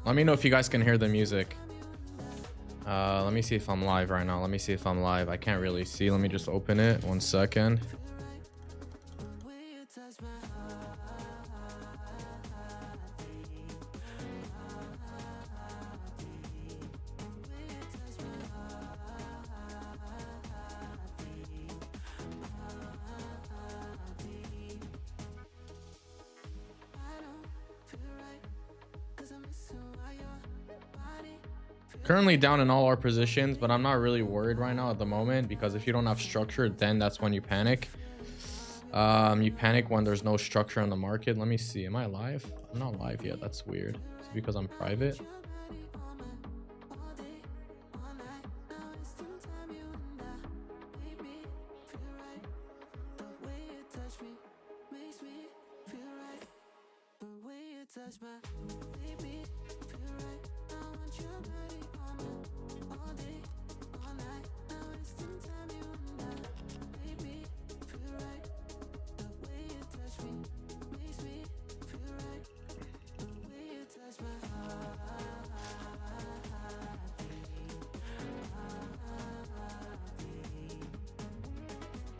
Let me know if you guys can hear the music. Let me see if I'm live right now. Let me see if I'm live. I can't really see. Let me just open it. 1 second. Currently down in all our positions, but I'm not really worried right now at the moment, because if you don't have structure, then that's when you panic. You panic when there's no structure on the market. Let me see. Am I live? I'm not live yet. That's weird. It's because I'm private.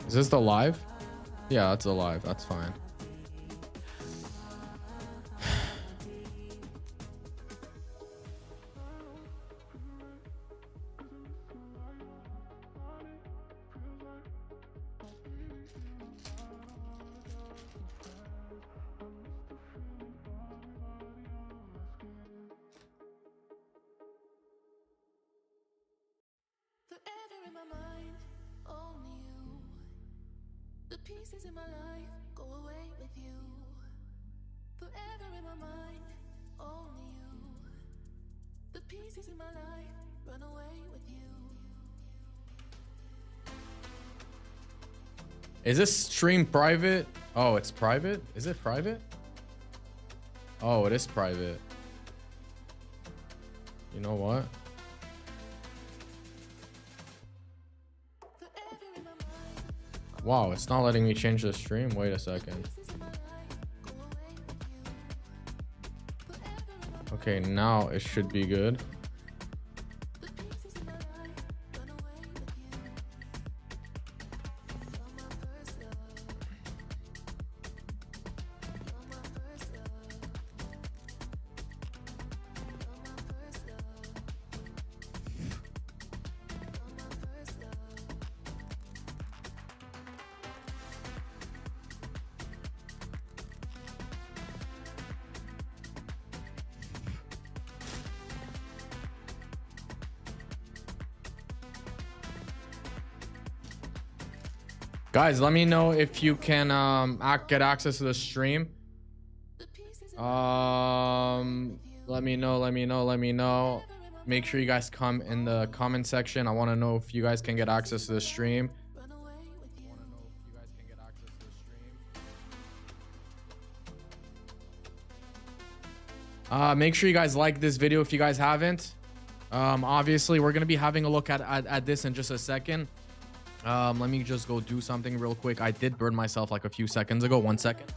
Is this the live? Yeah, that's a live. That's fine. Forever in my mind, only you. The pieces in my life go away with you. Forever in my mind, only you. The pieces in my life run away with you. Is this stream private? Oh, it's private? Is it private? Oh, it is private. You know what? Wow, it's not letting me change the stream. Wait a second. Okay, now it should be good. Guys, let me know if you can get access to the stream. Let me know. Make sure you guys come in the comment section. I want to know if you guys can get access to the stream. Make sure you guys like this video if you guys haven't. Obviously, we're going to be having a look at this in just a second. Let me just go do something real quick. I did burn myself like a few seconds ago. 1 second.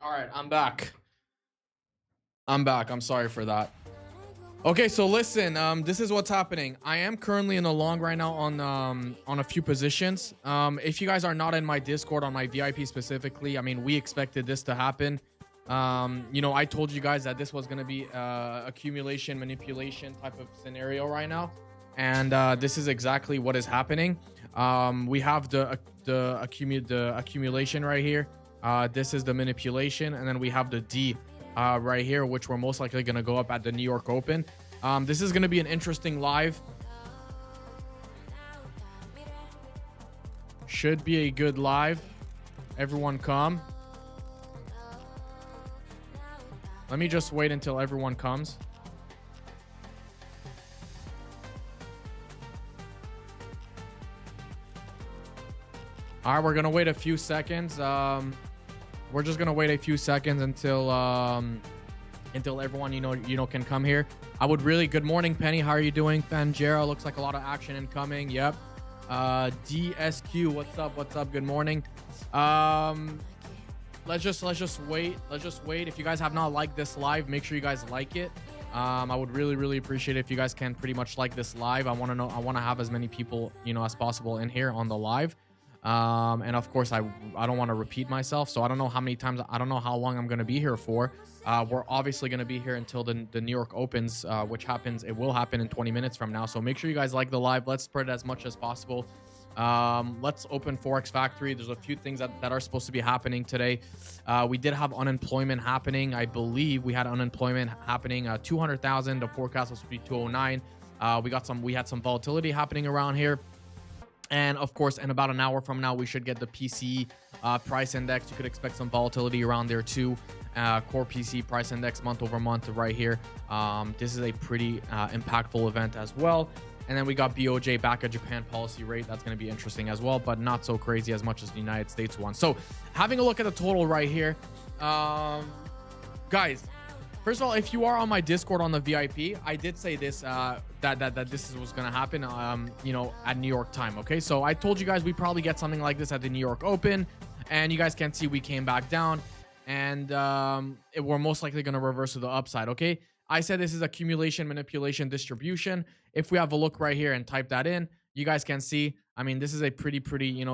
All right, I'm back. I'm sorry for that. Okay, so listen, this is what's happening. I am currently in the long right now on a few positions. If you guys are not in my Discord, on my VIP specifically, I mean, we expected this to happen. You know, I told you guys that this was going to be accumulation manipulation type of scenario right now, and this is exactly what is happening. We have the accumulation right here. This is the manipulation, and then we have the D right here, which we're most likely going to go up at the New York Open. This is going to be an interesting live. Should be a good live. Everyone come. Let me just wait until everyone comes. All right, we're gonna wait a few seconds. We're just gonna wait a few seconds until everyone can come here. I would really. Good morning, Penny. How are you doing? Fanjera, looks like a lot of action incoming. Yep. DSQ, what's up? What's up? Good morning. Let's just wait. Let's just wait. If you guys have not liked this live, make sure you guys like it. I would really appreciate it if you guys can pretty much like this live. I want to have as many people as possible in here on the live. And of course, I don't want to repeat myself, so I don't know how many times, I don't know how long I'm going to be here for. We're obviously going to be here until the New York opens, which happens. It will happen in 20 minutes from now. So make sure you guys like the live. Let's spread it as much as possible. Let's open Forex Factory. There's a few things that are supposed to be happening today. We did have unemployment happening. I believe we had unemployment happening, 200,000. The forecast was to be 209. We had some volatility happening around here. And of course, in about an hour from now, we should get the PC price index. You could expect some volatility around there too. Core PC price index month over month right here. This is a pretty impactful event as well. And then we got BOJ back at Japan policy rate. That's going to be interesting as well, but not so crazy as much as the United States one. So having a look at the total right here, guys. First of all, if you are on my Discord on the VIP, I did say this, that this was going to happen, at New York time. Okay, so I told you guys we probably get something like this at the New York Open, and you guys can see we came back down, and we're most likely going to reverse to the upside. Okay, I said this is accumulation, manipulation, distribution. If we have a look right here and type that in, you guys can see, I mean, this is a pretty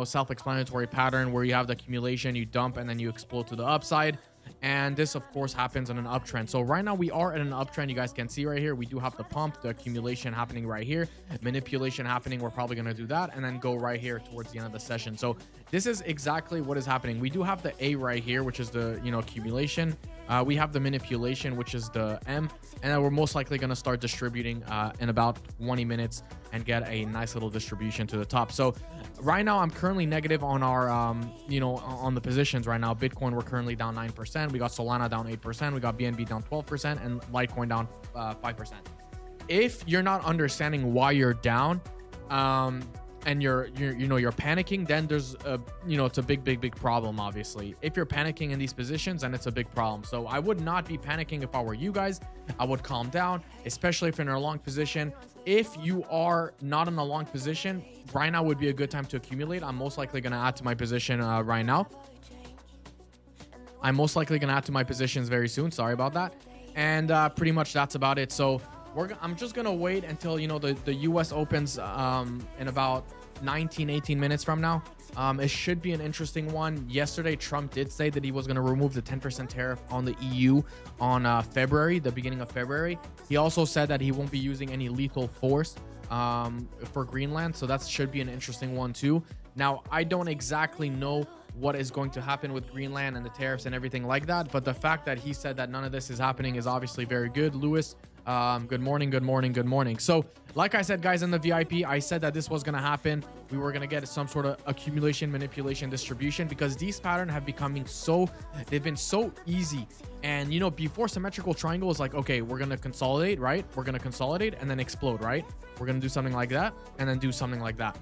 self-explanatory pattern where you have the accumulation, you dump, and then you explode to the upside. And this of course happens on an uptrend. So right now we are in an uptrend. You guys can see right here, we do have the pump, the accumulation happening right here, manipulation happening. We're probably going to do that and then go right here towards the end of the session. So this is exactly what is happening. We do have the A right here, which is the accumulation. We have the manipulation, which is the M, and then we're most likely going to start distributing in about 20 minutes and get a nice little distribution to the top. So right now I'm currently negative on our on the positions right now. Bitcoin, we're currently down 9%. We got Solana down 8%. We got BNB down 12%, and Litecoin down 5%. If you're not understanding why you're down, and you're panicking, then there's it's a big problem. Obviously, if you're panicking in these positions, then it's a big problem. So I would not be panicking if I were you guys. I would calm down, especially if you're in a long position. If you are not in a long position, right now would be a good time to accumulate. I'm most likely going to add to my position right now. I'm most likely going to add to my positions very soon. Sorry about that. And pretty much that's about it. So I'm just going to wait until, the US opens in about 18 minutes from now. It should be an interesting one. Yesterday, Trump did say that he was going to remove the 10% tariff on the EU on the beginning of February. He also said that he won't be using any lethal force for Greenland. So that should be an interesting one too. Now, I don't exactly know what is going to happen with Greenland and the tariffs and everything like that. But the fact that he said that none of this is happening is obviously very good. Lewis, good morning. So like I said, guys, in the VIP, I said that this was going to happen. We were going to get some sort of accumulation, manipulation, distribution, because these patterns have they've been so easy. And before symmetrical triangle is like, okay, we're going to consolidate, right? We're going to consolidate and then explode, right? We're going to do something like that and then do something like that.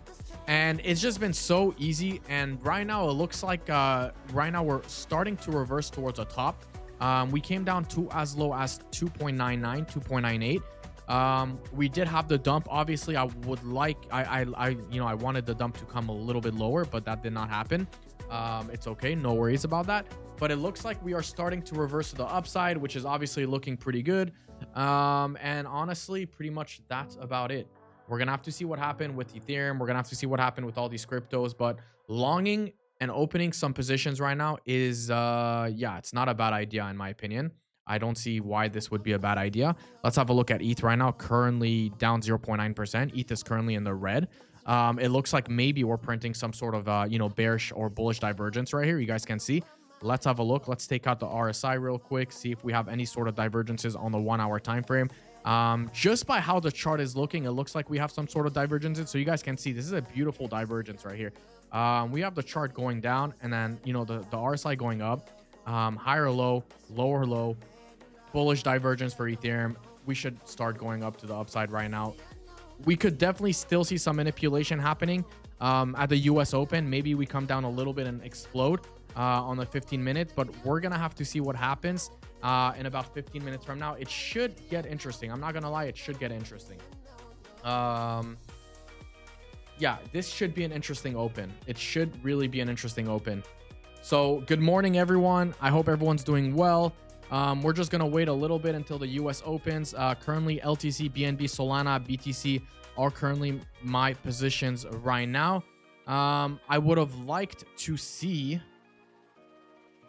And it's just been so easy. And right now it looks like right now we're starting to reverse towards a top. We came down to as low as 2.99, 2.98. We did have the dump. Obviously, I wanted the dump to come a little bit lower, but that did not happen. It's okay, no worries about that. But it looks like we are starting to reverse to the upside, which is obviously looking pretty good. And honestly, pretty much that's about it. We're gonna have to see what happened with Ethereum. We're gonna have to see what happened with all these cryptos, but longing and opening some positions right now is it's not a bad idea in my opinion. I don't see why this would be a bad idea. Let's have a look at ETH right now. Currently down 0.9%. ETH is currently in the red. It looks like maybe we're printing some sort of bearish or bullish divergence right here. You guys can see. Let's have a look. Let's take out the RSI real quick, see if we have any sort of divergences on the 1 hour time frame. Just by how the chart is looking, it looks like we have some sort of divergences. So you guys can see this is a beautiful divergence right here. We have the chart going down and then the RSI going up, higher low, lower low, bullish divergence for Ethereum. We should start going up to the upside right now. We could definitely still see some manipulation happening at the US Open. Maybe we come down a little bit and explode on the 15 minutes, but we're gonna have to see what happens in about 15 minutes from now. It should get interesting. I'm not gonna lie, it should get interesting. Yeah, this should be an interesting open. It should really be an interesting open. So good morning, everyone. I hope everyone's doing well. We're just gonna wait a little bit until the US opens. Currently LTC, BNB, Solana, BTC are currently my positions right now. I would have liked to see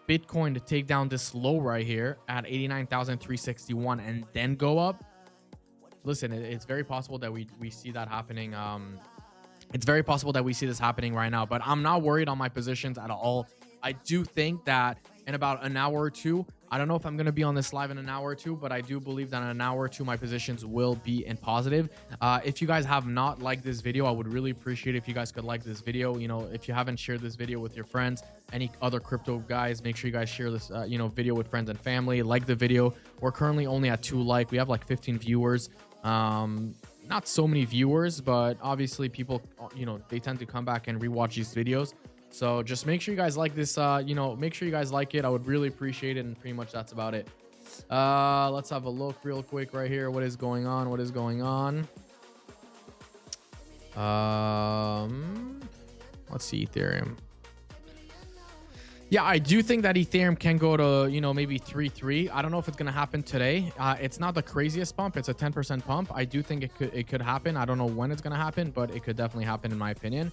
Bitcoin to take down this low right here at 89,361 and then go up. Listen, it's very possible that we see that happening. It's very possible that we see this happening right now, but I'm not worried on my positions at all. I do think that in about an hour or two, I don't know if I'm going to be on this live in an hour or two, but I do believe that in an hour or two, my positions will be in positive. If you guys have not liked this video, I would really appreciate if you guys could like this video. You know, if you haven't shared this video with your friends, any other crypto guys, make sure you guys share this, video with friends and family. Like the video. We're currently only at 2 likes. We have like 15 viewers. Not so many viewers, but obviously people, they tend to come back and rewatch these videos. So just make sure you guys like this, make sure you guys like it. I would really appreciate it. And pretty much that's about it. Let's have a look real quick right here. What is going on? What is going on? Let's see, Ethereum. Yeah, I do think that Ethereum can go to, maybe 3.3. I don't know if it's going to happen today. It's not the craziest pump. It's a 10% pump. I do think it could happen. I don't know when it's going to happen, but it could definitely happen in my opinion.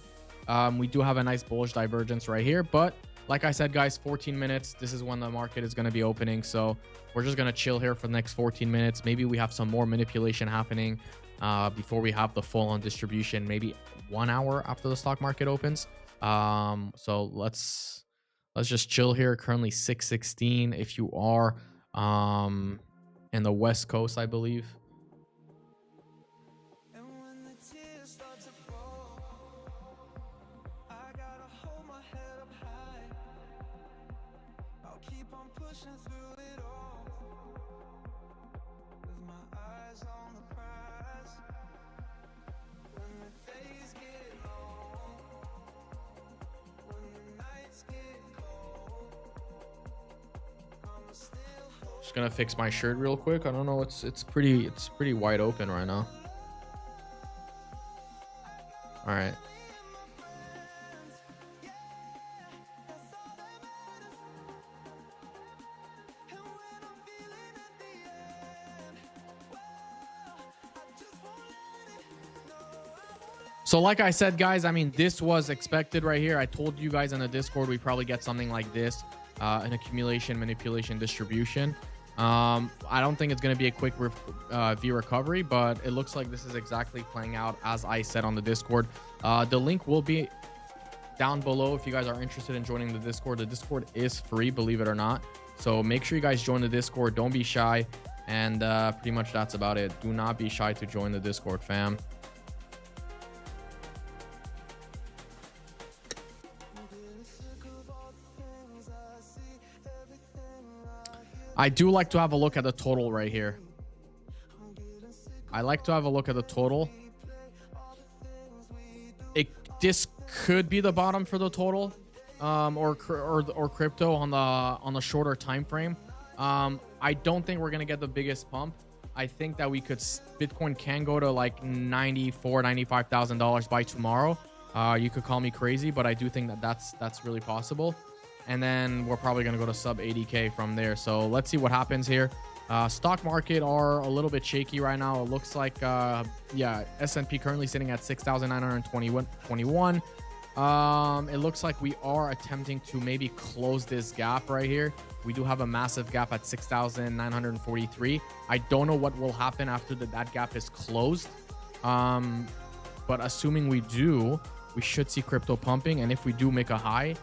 We do have a nice bullish divergence right here, but like I said, guys, 14 minutes. This is when the market is going to be opening. So we're just going to chill here for the next 14 minutes. Maybe we have some more manipulation happening before we have the full on distribution, maybe 1 hour after the stock market opens. So let's just chill here. Currently 6:16 if you are in the West Coast, I believe. Just gonna fix my shirt real quick. I don't know, it's pretty wide open right now. All right. So like I said, guys, I mean, this was expected right here. I told you guys in the Discord we probably get something like this, an accumulation, manipulation, distribution. I don't think it's going to be a quick V recovery, but it looks like this is exactly playing out as I said on the Discord. The link will be down below if you guys are interested in joining the Discord. The Discord is free, believe it or not. So make sure you guys join the Discord. Don't be shy. And pretty much that's about it. Do not be shy to join the Discord, fam. I do like to have a look at the total right here. I like to have a look at the total. This could be the bottom for the total, or crypto on the shorter time frame. I don't think we're gonna get the biggest pump. I think that Bitcoin can go to like $95,000 by tomorrow. You could call me crazy, but I do think that that's really possible. And then we're probably going to go to sub 80K from there. So let's see what happens here. Stock market are a little bit shaky right now. It looks like, S&P currently sitting at 6,921. It looks like we are attempting to maybe close this gap right here. We do have a massive gap at 6,943. I don't know what will happen after that gap is closed. But assuming we do, we should see crypto pumping. And if we do make a high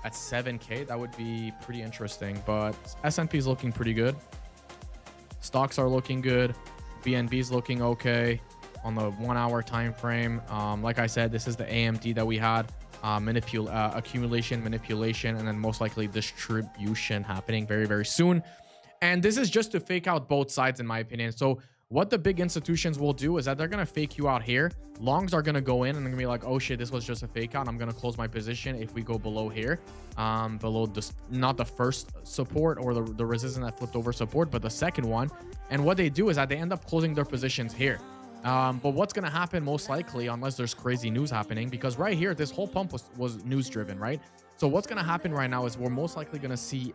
at 7K, that would be pretty interesting. But S&P is looking pretty good. Stocks are looking good. BNB is looking okay on the 1 hour time frame. Like I said, this is the AMD that we had. Accumulation, manipulation, and then most likely distribution happening very, very soon. And this is just to fake out both sides, in my opinion. So what the big institutions will do is that they're going to fake you out here. Longs are going to go in and they're going to be like, oh shit, this was just a fake out. I'm going to close my position if we go below here, below this, not the first support or the resistance that flipped over support, but the second one. And what they do is that they end up closing their positions here. But what's going to happen most likely, unless there's crazy news happening, because right here, this whole pump was news driven, right? So what's going to happen right now is we're most likely going to see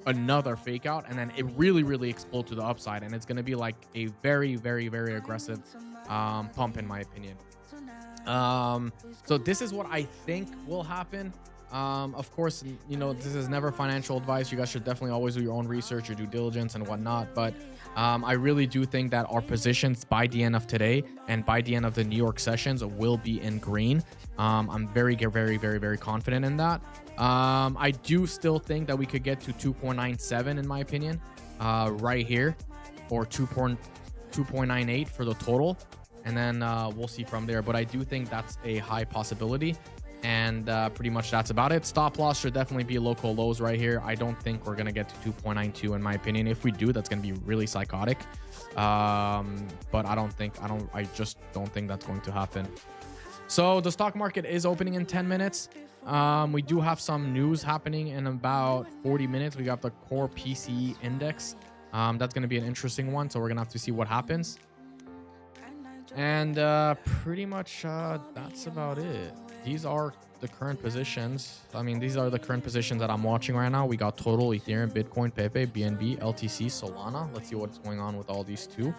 another fake out, and then it really explode to the upside. And it's going to be like a very aggressive pump, in my opinion. So this is what I think will happen. Of course, you know, this is never financial advice. You guys should definitely always do your own research, your due diligence and whatnot. But I really do think that our positions by the end of today and by the end of the New York sessions will be in green. I'm very confident in that. I do still think that we could get to 2.97 in my opinion, right here, or 2.98 for the total, and then we'll see from there. But I do think that's a high possibility. And pretty much that's about it. Stop loss should definitely be local lows right here. I don't think we're gonna get to 2.92 in my opinion. If we do, that's gonna be really psychotic. But I just don't think that's going to happen. So the stock market is opening in 10 minutes. We do have some news happening in about 40 minutes. We got the core PCE index. That's gonna be an interesting one. So we're gonna have to see what happens. And pretty much that's about it. These are the current positions. I mean, these are the current positions that I'm watching right now. We got total, Ethereum, Bitcoin, Pepe, BNB, LTC, Solana. Let's see what's going on with all these two.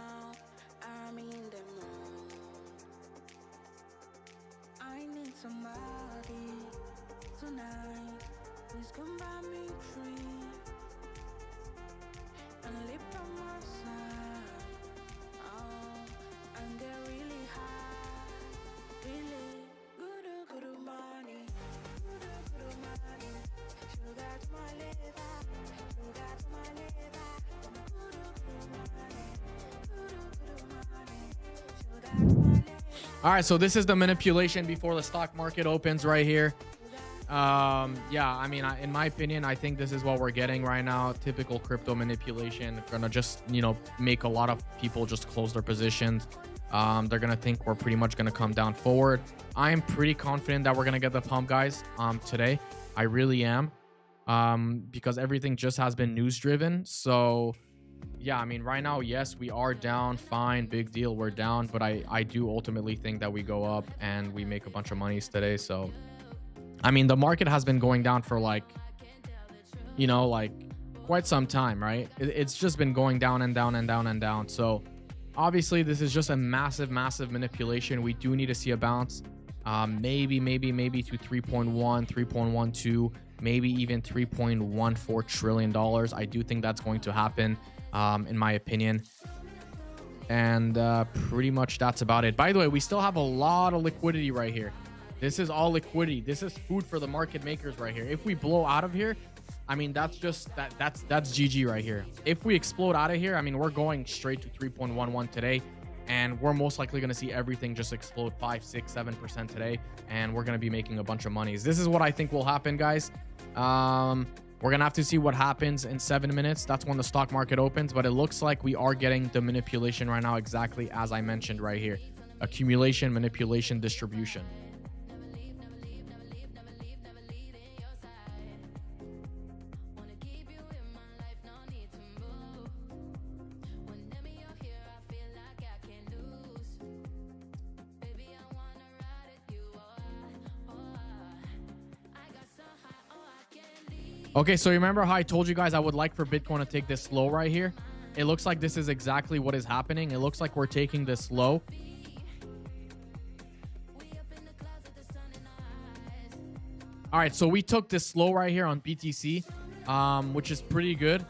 All right, so this is the manipulation before the stock market opens right here. Yeah, I mean, in my opinion, I think this is what we're getting right now. Typical crypto manipulation. Gonna just, you know, make a lot of people just close their positions. They're gonna think we're pretty much gonna come down forward. I am pretty confident that we're gonna get the pump, guys, today. I really am, because everything just has been news driven. So yeah, I mean, right now, yes, we are down. Fine, big deal, we're down. But I do ultimately think that we go up and we make a bunch of monies today. So I mean, the market has been going down for like, you know, like quite some time, right? It's just been going down and down and down and down. So obviously this is just a massive manipulation. We do need to see a bounce, maybe to 3.1, 3.12, maybe even $3.14 trillion. I do think that's going to happen, in my opinion. And pretty much that's about it. By the way, we still have a lot of liquidity right here. This is all liquidity. This is food for the market makers right here. If we blow out of here, I mean, that's just that's GG right here. If we explode out of here, I mean, we're going straight to 3.11 today, and we're most likely going to see everything just explode 5, 6, 7% today, and we're going to be making a bunch of monies. This is what I think will happen, guys. We're going to have to see what happens in 7 minutes. That's when the stock market opens, but it looks like we are getting the manipulation right now, exactly as I mentioned right here. Accumulation, manipulation, distribution. Okay, so remember how I told you guys I would like for Bitcoin to take this low right here? It looks like this is exactly what is happening. It looks like we're taking this low. All right, so we took this low right here on BTC, which is pretty good.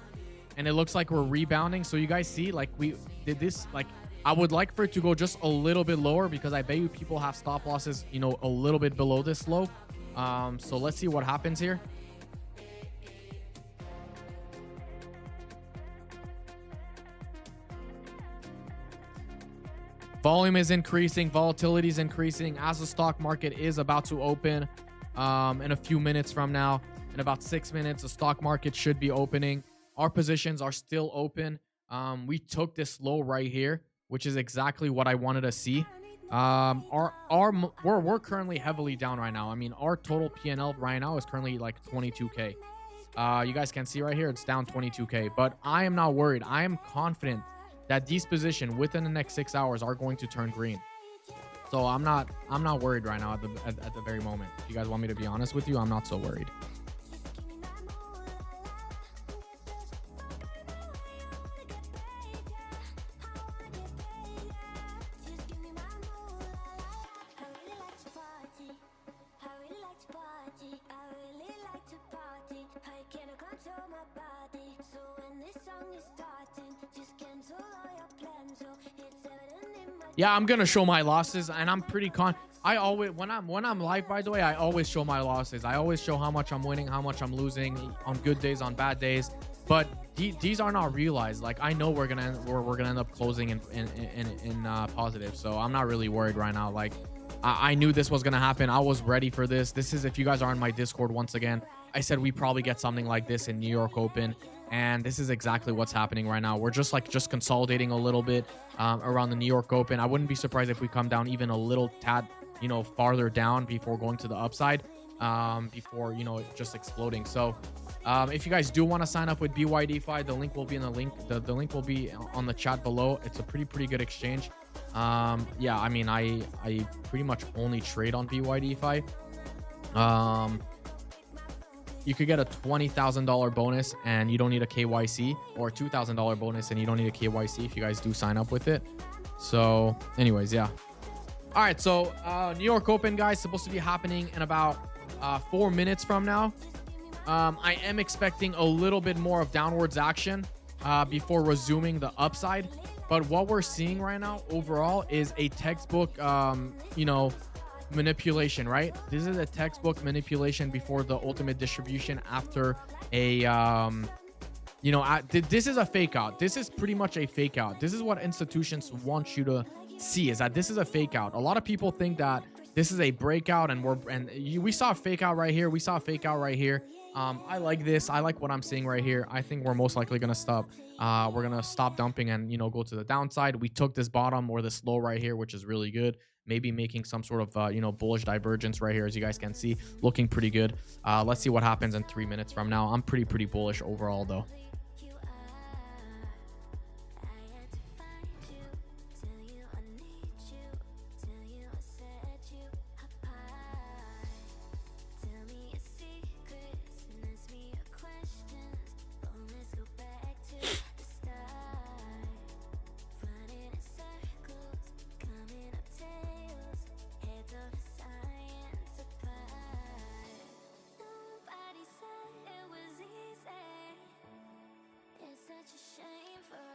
And it looks like we're rebounding. So you guys see, like, we did this, like, I would like for it to go just a little bit lower, because I bet you people have stop losses, you know, a little bit below this low. So let's see what happens here. Volume is increasing, volatility is increasing as the stock market is about to open in a few minutes from now. In about 6 minutes, the stock market should be opening. our positions are still open. We took this low right here, which is exactly what I wanted to see. We're currently heavily down right now. I mean, our total PNL right now is currently like 22k. You guys can see right here, it's down 22k, but I am not worried. I am confident that these positions within the next 6 hours are going to turn green. So I'm not worried right now at the very moment. If you guys want me to be honest with you, I'm not so worried. Yeah, I'm gonna show my losses, and I'm pretty I always, when I'm live, by the way, I always show my losses. I always show how much I'm winning, how much I'm losing, on good days, on bad days. But these are not realized. Like, I know we're gonna end up closing in positive, so I'm not really worried right now. Like, I knew this was gonna happen. I was ready for this. This is, if you guys are on my Discord, once again, I said we probably get something like this in New York Open, and this is exactly what's happening right now. We're just consolidating a little bit around the New York Open. I wouldn't be surprised if we come down even a little tad, farther down before going to the upside, before just exploding. So if you guys do want to sign up with BYDFi, the link will be in the link will be on the chat below. It's a pretty good exchange. Yeah, I mean, I pretty much only trade on BYDFi. You could get a $20,000 bonus and you don't need a KYC, or $2,000 bonus and you don't need a KYC if you guys do sign up with it. So anyways, yeah. All right, so New York Open, guys, supposed to be happening in about 4 minutes from now. I am expecting a little bit more of downwards action before resuming the upside. But what we're seeing right now overall is a textbook, manipulation, right? This is a textbook manipulation before the ultimate distribution after a this is a fake out. This is pretty much a fake out. This is what institutions want you to see, is that this is a fake out. A lot of people think that this is a breakout, and we saw a fake out right here. We saw a fake out right here. I like this. I like what I'm seeing right here. I think we're most likely gonna stop. We're gonna stop dumping and go to the downside. We took this bottom or this low right here, which is really good. Maybe making some sort of bullish divergence right here, as you guys can see, looking pretty good. Let's see what happens in 3 minutes from now. I'm pretty bullish overall though.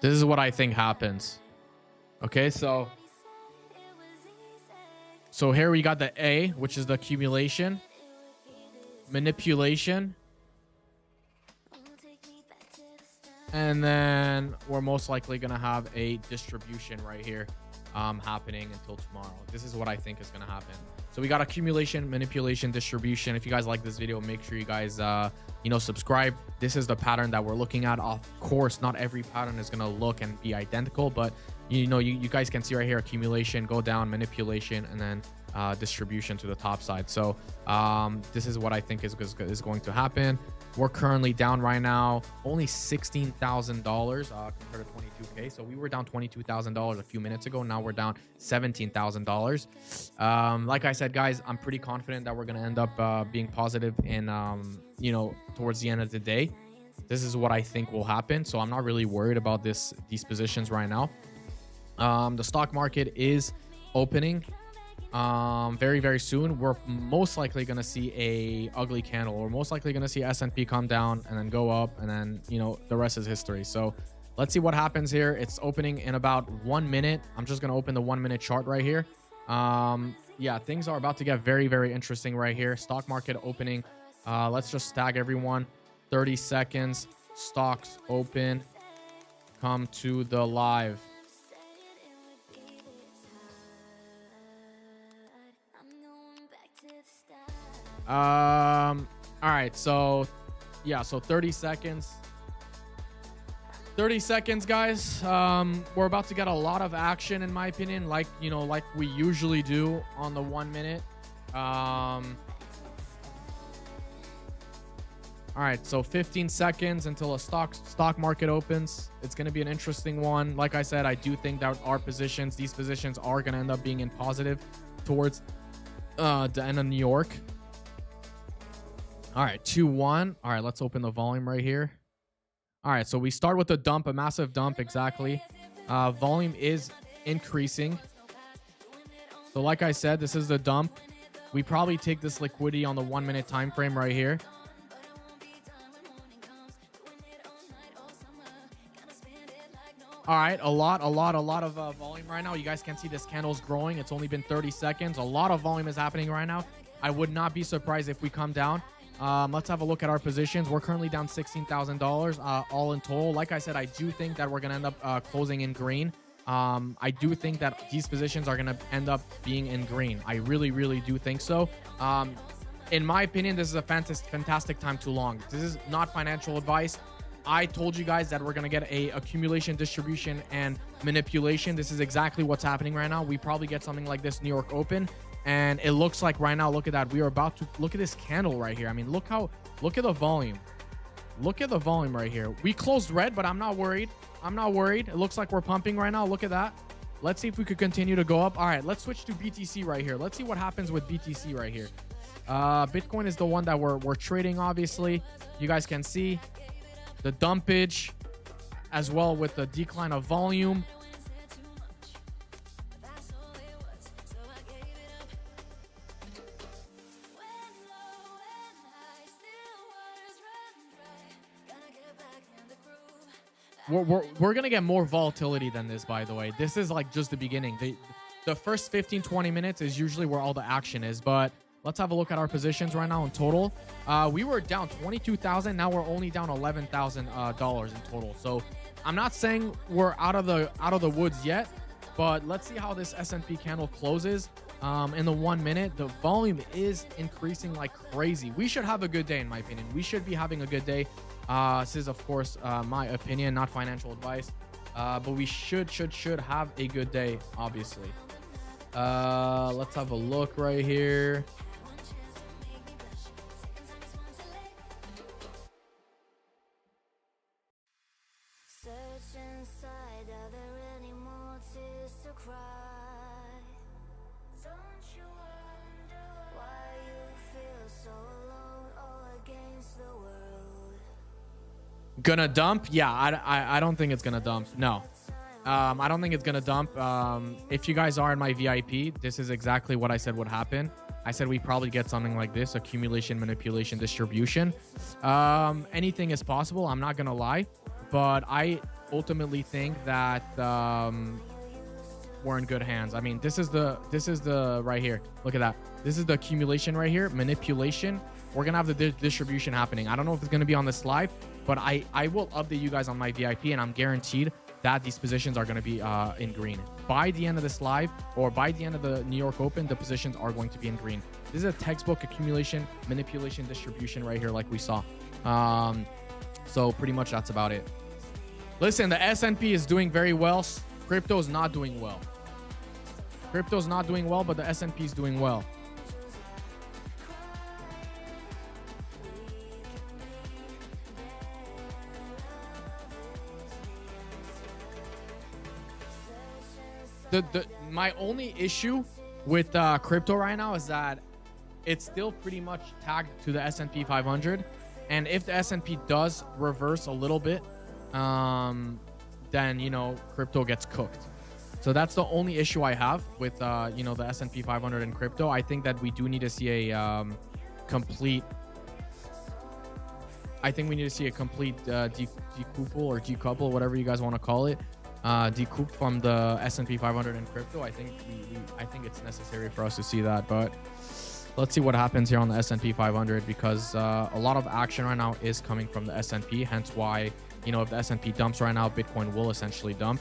This is what I think happens. Okay, so here we got the A, which is the accumulation, manipulation, and then we're most likely gonna have a distribution right here happening until tomorrow. This is what I think is gonna happen. So we got accumulation, manipulation, distribution. If you guys like this video, make sure you guys subscribe. This is the pattern that we're looking at. Of course, not every pattern is gonna look and be identical, but you guys can see right here, accumulation, go down, manipulation, and then distribution to the top side. So this is what I think is going to happen. We're currently down right now only $16,000 compared to 22k. So we were down $22,000 a few minutes ago. Now we're down $17,000. Like I said, guys, I'm pretty confident that we're gonna end up being positive in towards the end of the day. This is what I think will happen. So I'm not really worried about these positions right now. The stock market is opening very soon. We're most likely going to see a ugly candle. We're most likely going to see S&P come down and then go up, and then the rest is history. So let's see what happens here. It's opening in about 1 minute. I'm just going to open the 1 minute chart right here. Yeah, things are about to get very interesting right here. Stock market opening. Let's just tag everyone. 30 seconds. Stocks open. Come to the live. All right, so yeah, so 30 seconds. 30 seconds, guys. We're about to get a lot of action, in my opinion, like like we usually do on the 1 minute. All right, so 15 seconds until a stock market opens. It's going to be an interesting one. Like I said, I do think that these positions are going to end up being in positive towards the end of New York. All right, 2-1. All right, let's open the volume right here. All right, so we start with a dump, a massive dump, exactly. Volume is increasing. So like I said, this is the dump. We probably take this liquidity on the 1 minute time frame right here. All right, a lot of volume right now. You guys can see this candle's growing. It's only been 30 seconds. A lot of volume is happening right now. I would not be surprised if we come down. Let's have a look at our positions. We're currently down $16,000 all in total. Like I said, I do think that we're going to end up closing in green. I do think that these positions are going to end up being in green. I really do think so. In my opinion, this is a fantastic time to long. This is not financial advice. I told you guys that we're going to get a accumulation, distribution, and manipulation. This is exactly what's happening right now. We probably get something like this New York Open. And it looks like right now, look at that. We are about to look at this candle right here. I mean, look at the volume. Look at the volume right here. We closed red, but I'm not worried. I'm not worried. It looks like we're pumping right now. Look at that. Let's see if we could continue to go up. All right, let's switch to BTC right here. Let's see what happens with BTC right here. Bitcoin is the one that we're trading, obviously. You guys can see the dumpage as well with the decline of volume. We're gonna get more volatility than this, by the way. This is like just the beginning. The first 15-20 minutes is usually where all the action is, but let's have a look at our positions right now in total. We were down 22,000. Now we're only down $11,000 in total. So I'm not saying we're out of the woods yet, but let's see how this S&P candle closes. In the 1 minute, the volume is increasing like crazy. We should have a good day, in my opinion. We should be having a good day. This is, of course, my opinion, not financial advice. But we should have a good day, obviously. Let's have a look right here. Search inside, are there any more tears to cry? Don't you wonder why you feel so alone all against the world? Gonna dump? Yeah, I don't think it's gonna dump. No. I don't think it's gonna dump. If you guys are in my VIP, this is exactly what I said would happen. I said we probably get something like this: accumulation, manipulation, distribution. Anything is possible, I'm not gonna lie, but I ultimately think that we're in good hands. I mean, this is the right here. Look at that. This is the accumulation right here, manipulation. We're gonna have the distribution happening. I don't know if it's gonna be on this live, but I will update you guys on my VIP, and I'm guaranteed that these positions are going to be in green. By the end of this live, or by the end of the New York Open, the positions are going to be in green. This is a textbook accumulation, manipulation, distribution right here, like we saw. So pretty much that's about it. Listen, the S&P is doing very well. Crypto is not doing well. Crypto is not doing well, but the S&P is doing well. My only issue with crypto right now is that it's still pretty much tagged to the S&P 500, and if the S&P does reverse a little bit, then crypto gets cooked. So that's the only issue I have with the S&P 500 and crypto. I think that we do need to see a complete. I think we need to see a complete decouple or decouple, whatever you guys want to call it. Decoup from the S&P 500 and crypto. I think it's necessary for us to see that, but let's see what happens here on the S&P 500, because a lot of action right now is coming from the S&P, hence why if the S&P dumps right now, Bitcoin will essentially dump.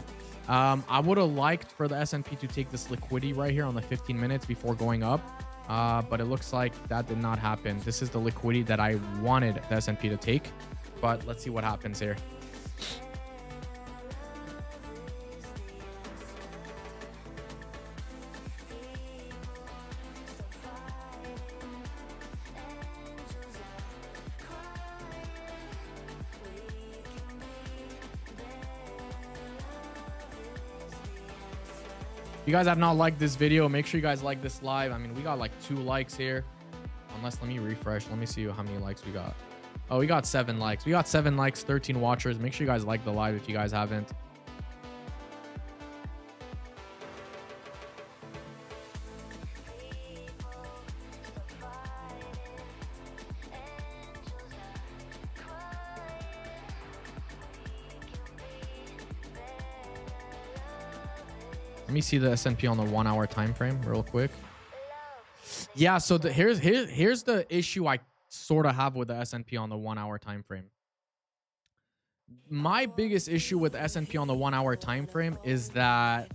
I would have liked for the S&P to take this liquidity right here on the 15 minutes before going up, but it looks like that did not happen. This is the liquidity that I wanted the S&P to take, but let's see what happens here. If you guys have not liked this video, make sure you guys like this live. I mean, we got like 2 likes here. Unless, let me refresh. Let me see how many likes we got. Oh, we got 7 likes. We got 7 likes, 13 watchers. Make sure you guys like the live if you guys haven't. Let me see the S&P on the 1 hour time frame real quick. Yeah, so here's the issue I sort of have with the S&P on the 1 hour time frame. My biggest issue with the S&P on the 1 hour time frame is that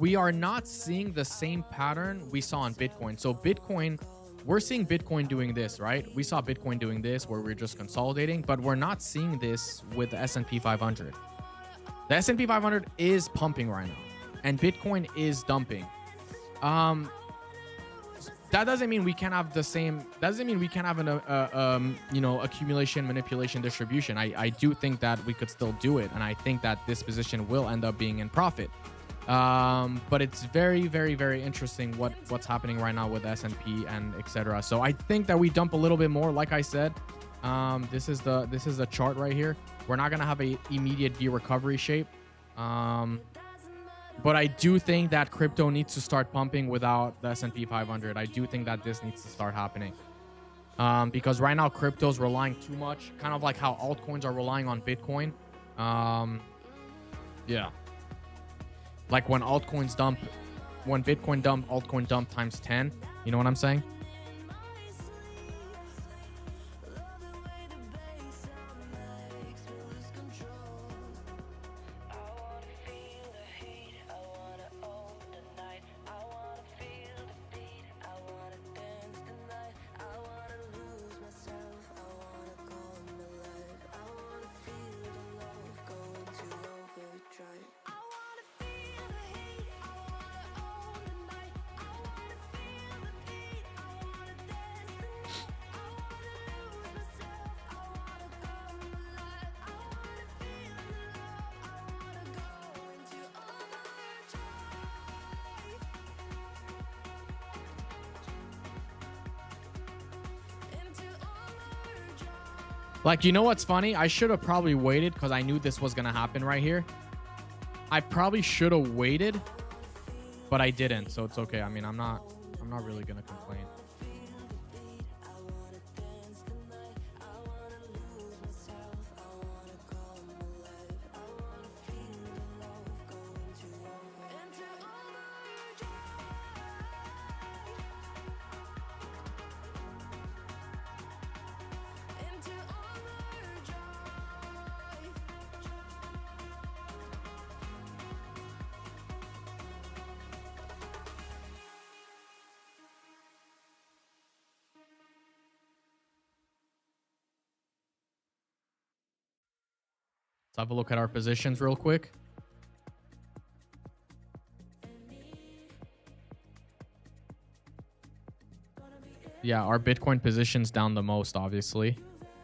we are not seeing the same pattern we saw on Bitcoin. So Bitcoin, we're seeing Bitcoin doing this, right? We saw Bitcoin doing this where we're just consolidating, but we're not seeing this with the S&P 500. The S&P 500 is pumping right now, and Bitcoin is dumping. That doesn't mean we can't have the same. Doesn't mean we can't have an you know, accumulation, manipulation, distribution. I do think that we could still do it, and I think that this position will end up being in profit. But it's very, very, very interesting what's happening right now with S&P and etc. So I think that we dump a little bit more. Like I said, this is the chart right here. We're not gonna have a immediate V recovery shape, but I do think that crypto needs to start pumping without the S&P 500. I do think that this needs to start happening, because right now crypto's relying too much, kind of like how altcoins are relying on Bitcoin. Yeah, like when altcoins dump, when Bitcoin dump, altcoin dump times 10. You know what I'm saying? Like, you know what's funny? I should have probably waited because I knew this was going to happen right here. I probably should have waited, but I didn't. So it's okay. I mean, I'm not really going to complain. Let's have a look at our positions real quick. Yeah, our Bitcoin position's down the most, obviously.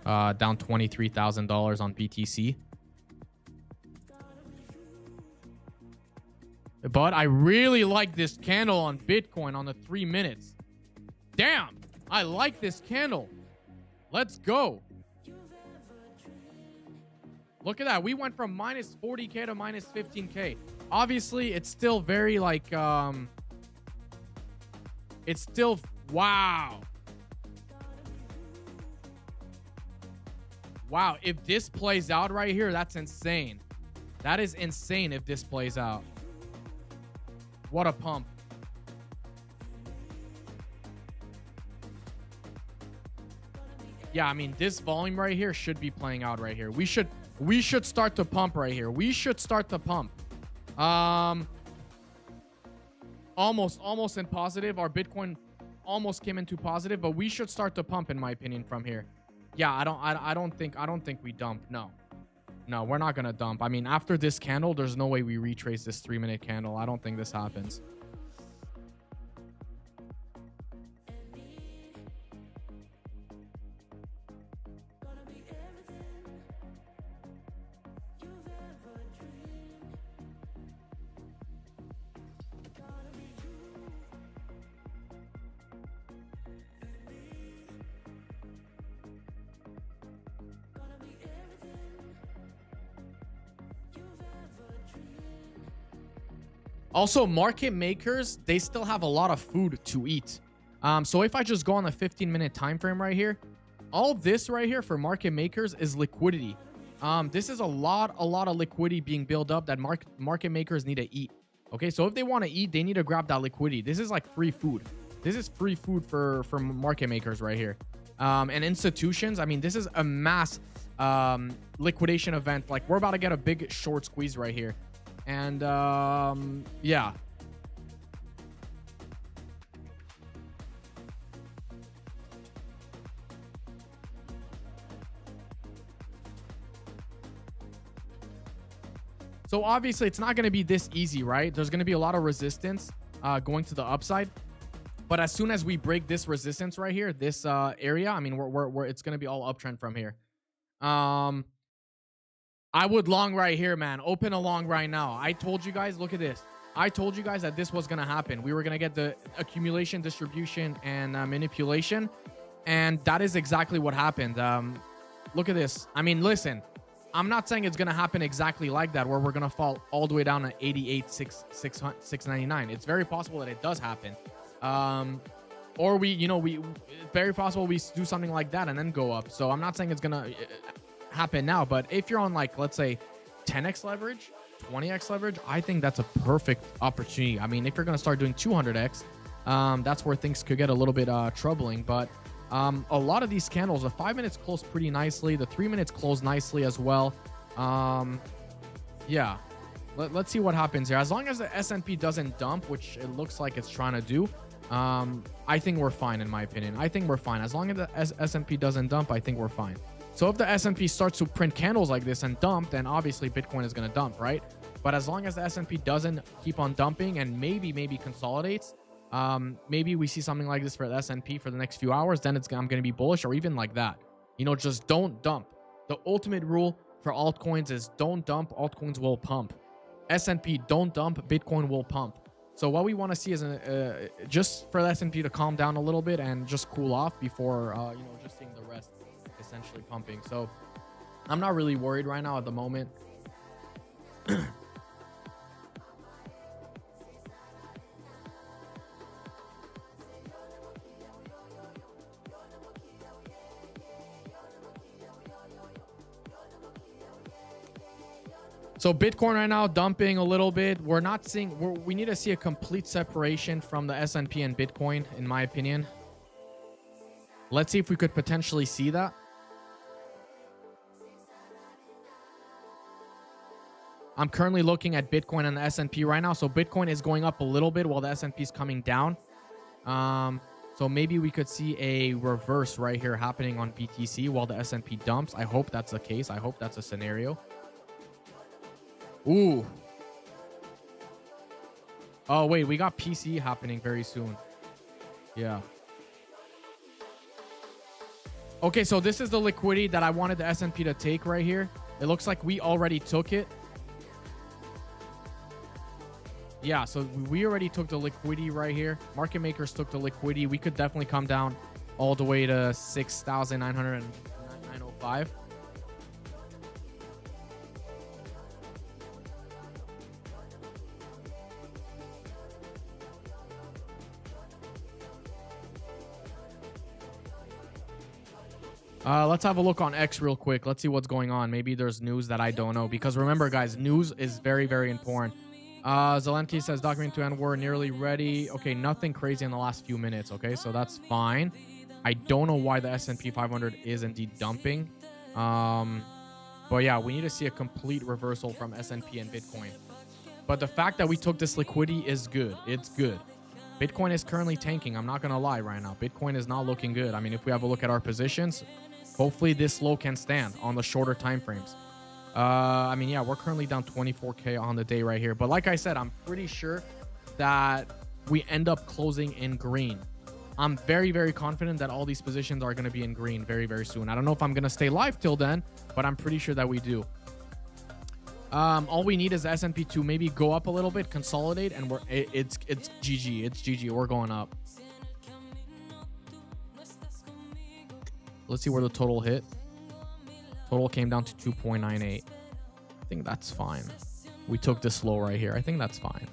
Down $23,000 on BTC. But I really like this candle on Bitcoin on the 3 minutes. Damn, I like this candle. Let's go. Look at that. We went from minus 40K to minus 15K. Obviously, it's still very like, it's still, wow. Wow. If this plays out right here, that's insane. That is insane if this plays out. What a pump. Yeah, I mean, this volume right here should be playing out right here. We should start to pump right here. We should start to pump. Almost in positive. Our Bitcoin almost came into positive, but we should start to pump, in my opinion, from here. Yeah, I don't think we dump. No, we're not gonna dump. I mean, after this candle, there's no way we retrace this 3-minute candle. I don't think this happens. Also, market makers, they still have a lot of food to eat. So if I just go on a 15-minute time frame right here, all this right here for market makers is liquidity. This is a lot of liquidity being built up that market makers need to eat. Okay, so if they want to eat, they need to grab that liquidity. This is like free food. This is free food for market makers right here. And institutions, I mean, this is a mass liquidation event. Like, we're about to get a big short squeeze right here. And yeah. So obviously it's not going to be this easy, right? There's going to be a lot of resistance going to the upside. But as soon as we break this resistance right here, this area, I mean, it's going to be all uptrend from here. I would long right here, man. Open a long right now. I told you guys, look at this. I told you guys that this was going to happen. We were going to get the accumulation, distribution, and manipulation. And that is exactly what happened. Look at this. I mean, listen, I'm not saying it's going to happen exactly like that, where we're going to fall all the way down to 88,699. It's very possible that it does happen. Or it's very possible we do something like that and then go up. So I'm not saying it's going to happen now, but if you're on, like, let's say 10x leverage, 20x leverage, I think that's a perfect opportunity. I mean, if you're going to start doing 200x, that's where things could get a little bit troubling. But a lot of these candles, the 5 minutes close pretty nicely. The 3 minutes close nicely as well. Yeah, let's see what happens here. As long as the S&P doesn't dump, which it looks like it's trying to do, I think we're fine, in my opinion. I think we're fine. As long as the S&P doesn't dump, I think we're fine. So if the S&P starts to print candles like this and dump, then obviously Bitcoin is going to dump, right? But as long as the S&P doesn't keep on dumping and maybe consolidates, maybe we see something like this for the S&P for the next few hours, then I'm going to be bullish, or even like that. Just don't dump. The ultimate rule for altcoins is don't dump, altcoins will pump. S&P, don't dump, Bitcoin will pump. So what we want to see is just for the S&P to calm down a little bit and just cool off before just seeing the rest essentially pumping. So I'm not really worried right now at the moment. So Bitcoin right now dumping a little bit. We're not seeing, we need to see a complete separation from the S&P and Bitcoin, in my opinion. Let's see if we could potentially see that. I'm currently looking at Bitcoin and the S&P right now. So Bitcoin is going up a little bit while the S&P is coming down. So maybe we could see a reverse right here happening on BTC while the S&P dumps. I hope that's the case. I hope that's a scenario. Ooh. Oh, wait, we got PC happening very soon. Yeah. Okay, so this is the liquidity that I wanted the S&P to take right here. It looks like we already took it. Yeah, so we already took the liquidity right here. Market makers took the liquidity. We could definitely come down all the way to 6,905. Let's have a look on X real quick. Let's see what's going on. Maybe there's news that I don't know. Because remember, guys, news is very, very important. Zelensky says document to end war nearly ready. Okay, nothing crazy in the last few minutes. Okay, so that's fine. I don't know why the S&P 500 is indeed dumping. But yeah, we need to see a complete reversal from S&P and Bitcoin. But the fact that we took this liquidity is good. It's good. Bitcoin is currently tanking. I'm not going to lie right now. Bitcoin is not looking good. I mean, if we have a look at our positions, hopefully this low can stand on the shorter time frames. I mean, yeah, we're currently down 24K on the day right here. But like I said, I'm pretty sure that we end up closing in green. I'm very, very confident that all these positions are going to be in green very, very soon. I don't know if I'm going to stay live till then, but I'm pretty sure that we do. All we need is the S&P to maybe go up a little bit, consolidate, and it's GG. It's GG. We're going up. Let's see where the total hit. Total came down to 2.98. I think that's fine. We took this low right here. I think that's fine.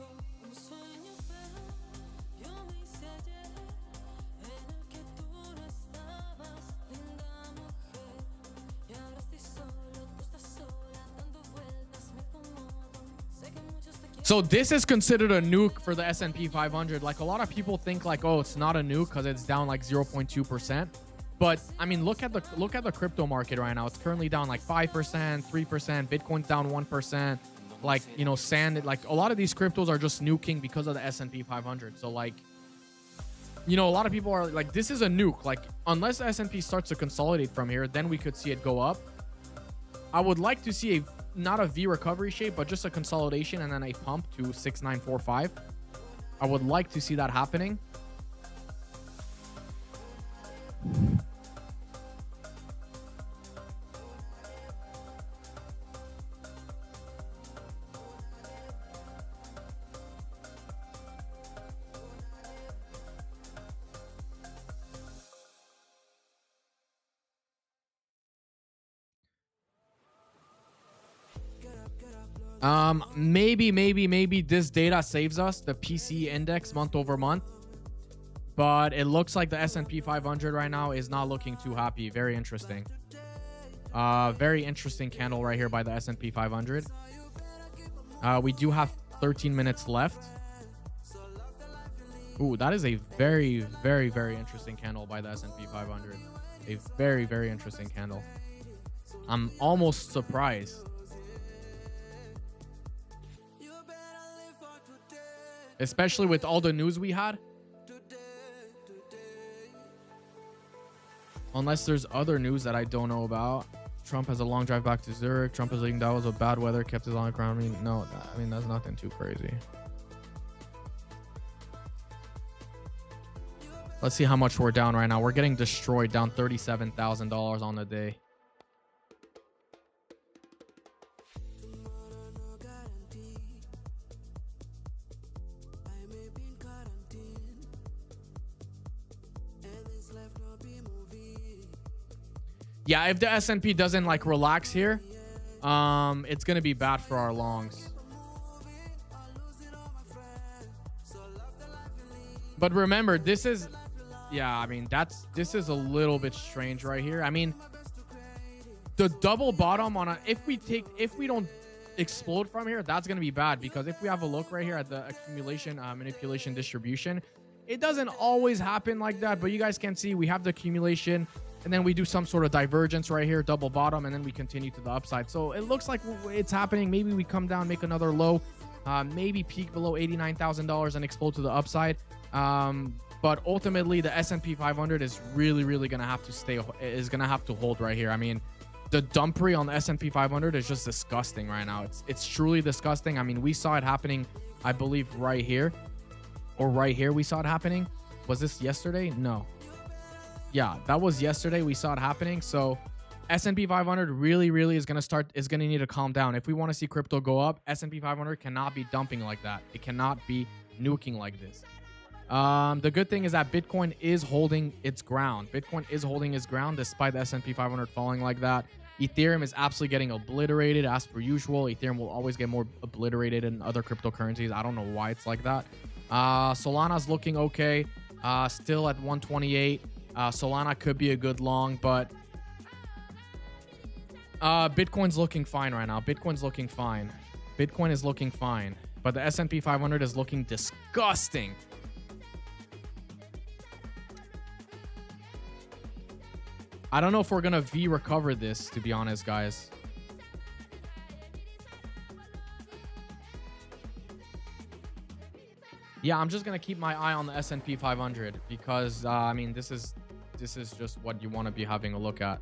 So this is considered a nuke for the S&P 500. Like a lot of people think like, oh, it's not a nuke because it's down like 0.2%. But I mean, look at the crypto market right now. It's currently down like 5%, 3%. Bitcoin's down 1%. Like, you know, sand, like a lot of these cryptos are just nuking because of the S&P 500. So like, you know, a lot of people are like, this is a nuke. Like, unless the S&P starts to consolidate from here, then we could see it go up. I would like to see not a V recovery shape, but just a consolidation and then a pump to 6945. I would like to see that happening. Maybe this data saves us, the PCE index month over month, but it looks like the S&P 500 right now is not looking too happy. Very interesting. Very interesting candle right here by the S&P 500. We do have 13 minutes left. Ooh, that is a very interesting candle by the S&P 500. A very interesting candle. I'm almost surprised. Especially with all the news we had. Unless there's other news that I don't know about. Trump has a long drive back to Zurich. Trump is leading Davos with bad weather. Kept his on the ground. I mean, that's nothing too crazy. Let's see how much we're down right now. We're getting destroyed, down $37,000 on the day. Yeah, if the S&P doesn't like relax here, it's gonna be bad for our longs. But remember, this is, yeah, I mean, this is a little bit strange right here. I mean, the double bottom on a, if we don't explode from here, that's gonna be bad, because if we have a look right here at the accumulation, manipulation, distribution, it doesn't always happen like that. But you guys can see we have the accumulation, and then we do some sort of divergence right here, double bottom, and then we continue to the upside. So it looks like it's happening. Maybe we come down, make another low, maybe peak below $89,000 and explode to the upside. But ultimately, the S&P 500 is really going to have to hold right here. I mean, the dumpery on the S&P 500 is just disgusting right now. It's truly disgusting. I mean, we saw it happening, I believe, right here, or right here. We saw it happening. Was this yesterday? No. Yeah, that was yesterday. We saw it happening. So S&P 500 really is going to need to calm down. If we want to see crypto go up, S&P 500 cannot be dumping like that. It cannot be nuking like this. The good thing is that Bitcoin is holding its ground. Bitcoin is holding its ground despite the S&P 500 falling like that. Ethereum is absolutely getting obliterated as per usual. Ethereum will always get more obliterated in other cryptocurrencies. I don't know why it's like that. Solana's looking okay. Still at 128. Solana could be a good long, but Bitcoin's looking fine right now. Bitcoin's looking fine. Bitcoin is looking fine, but the S&P 500 is looking disgusting. I don't know if we're gonna V recover this, to be honest, guys. Yeah, I'm just gonna keep my eye on the S&P 500 because I mean, this is just what you want to be having a look at.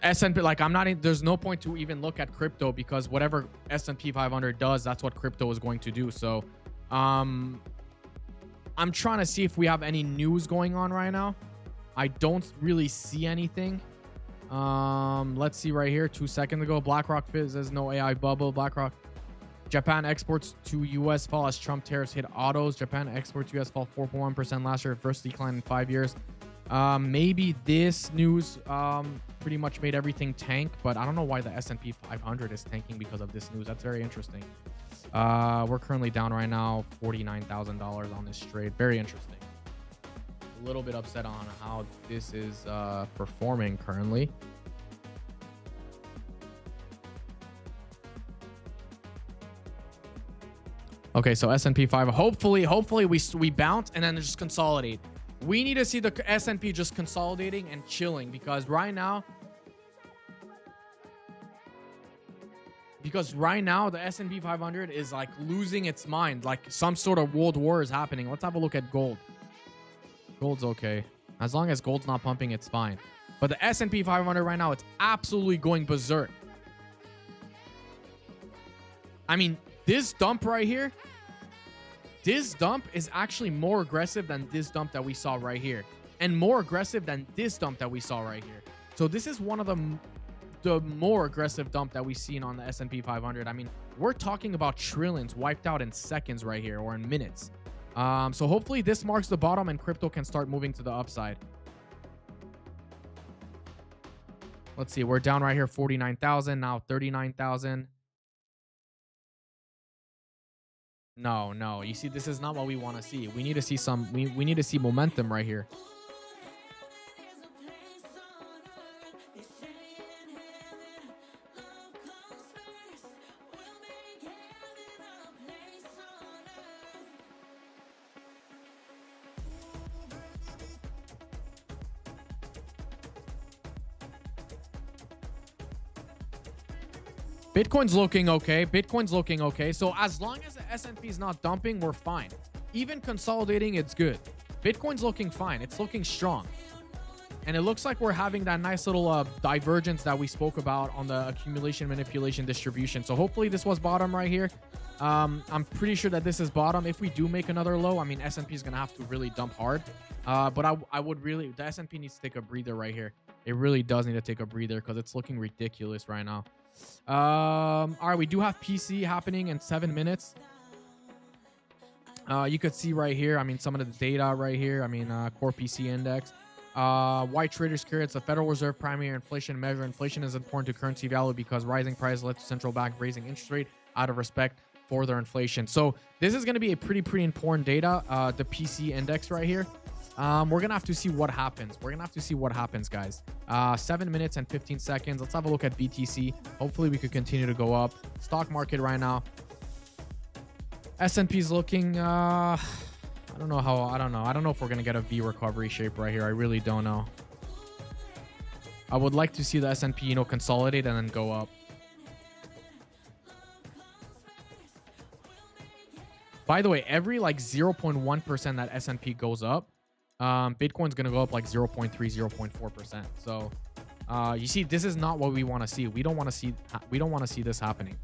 S&P, like, there's no point to even look at crypto, because whatever S&P 500 does, that's what crypto is going to do. So I'm trying to see if we have any news going on right now. I don't really see anything. Let's see right here. 2 seconds ago, BlackRock says no AI bubble. BlackRock. Japan exports to US fall as Trump tariffs hit autos. Japan exports to US fall 4.1% last year, first decline in 5 years. Maybe this news pretty much made everything tank, but I don't know why the S&P 500 is tanking because of this news. That's very interesting. We're currently down right now $49,000 on this trade. Very interesting. A little bit upset on how this is performing currently. Okay, so S&P 500. Hopefully we bounce and then just consolidate. We need to see the S&P just consolidating and chilling because right now the S&P 500 is like losing its mind, like some sort of world war is happening. Let's have a look at gold. Gold's okay. As long as gold's not pumping, it's fine. But the S&P 500 right now, it's absolutely going berserk. I mean, this dump right here, this dump is actually more aggressive than this dump that we saw right here, and more aggressive than this dump that we saw right here. So this is one of the more aggressive dump that we've seen on the S&P 500. I mean, we're talking about trillions wiped out in seconds right here, or in minutes. So hopefully this marks the bottom and crypto can start moving to the upside. Let's see, we're down right here 49,000, now 39,000. No, you see, this is not what we want to see. We need to see some, we need to see momentum right here. Bitcoin's looking okay. Bitcoin's looking okay. So as long as the S&P is not dumping, we're fine. Even consolidating, it's good. Bitcoin's looking fine. It's looking strong. And it looks like we're having that nice little divergence that we spoke about on the accumulation, manipulation, distribution. So hopefully this was bottom right here. I'm pretty sure that this is bottom. If we do make another low, I mean, S&P is going to have to really dump hard. But I would really, the S&P needs to take a breather right here. It really does need to take a breather because it's looking ridiculous right now. All right, we do have PC happening in 7 minutes. You could see right here, I mean, some of the data right here. I mean, core PC index. White traders care. It's the Federal Reserve primary inflation measure. Inflation is important to currency value because rising prices led to central bank raising interest rate out of respect for their inflation. So this is going to be a pretty important data, the PC index right here. We're gonna have to see what happens. Guys. 7 minutes and 15 seconds. Let's have a look at BTC. Hopefully we could continue to go up. Stock market right now, S&P is looking I don't know if we're gonna get a V recovery shape right here. I really don't know. I would like to see the S&P, you know, consolidate and then go up. By the way, every like 0.1% that S&P goes up, Bitcoin's gonna go up like 0.3, 0.4%. So you see, this is not what we want to see. We don't want to see this happening.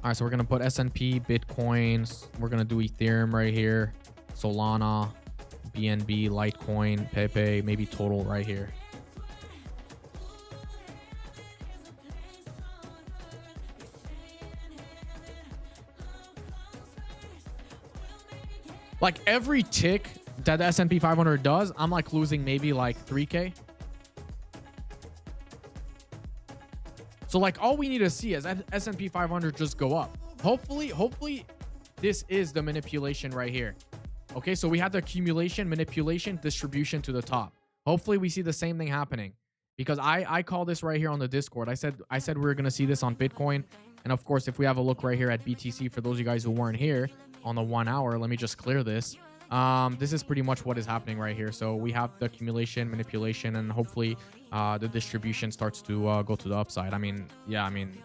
All right, so we're gonna put S&P, Bitcoins. We're gonna do Ethereum right here, Solana, BNB, Litecoin, Pepe, maybe total right here. Like every tick that the S&P 500 does, I'm like losing maybe like 3K. So like all we need to see is that S&P 500 just go up. Hopefully this is the manipulation right here. Okay, so we had the accumulation, manipulation, distribution to the top. Hopefully we see the same thing happening because I call this right here on the Discord. I said we were going to see this on Bitcoin. And of course, if we have a look right here at BTC, for those of you guys who weren't here on the 1 hour, let me just clear this. This is pretty much what is happening right here. So we have the accumulation, manipulation, and hopefully the distribution starts to go to the upside. I mean, yeah, I mean,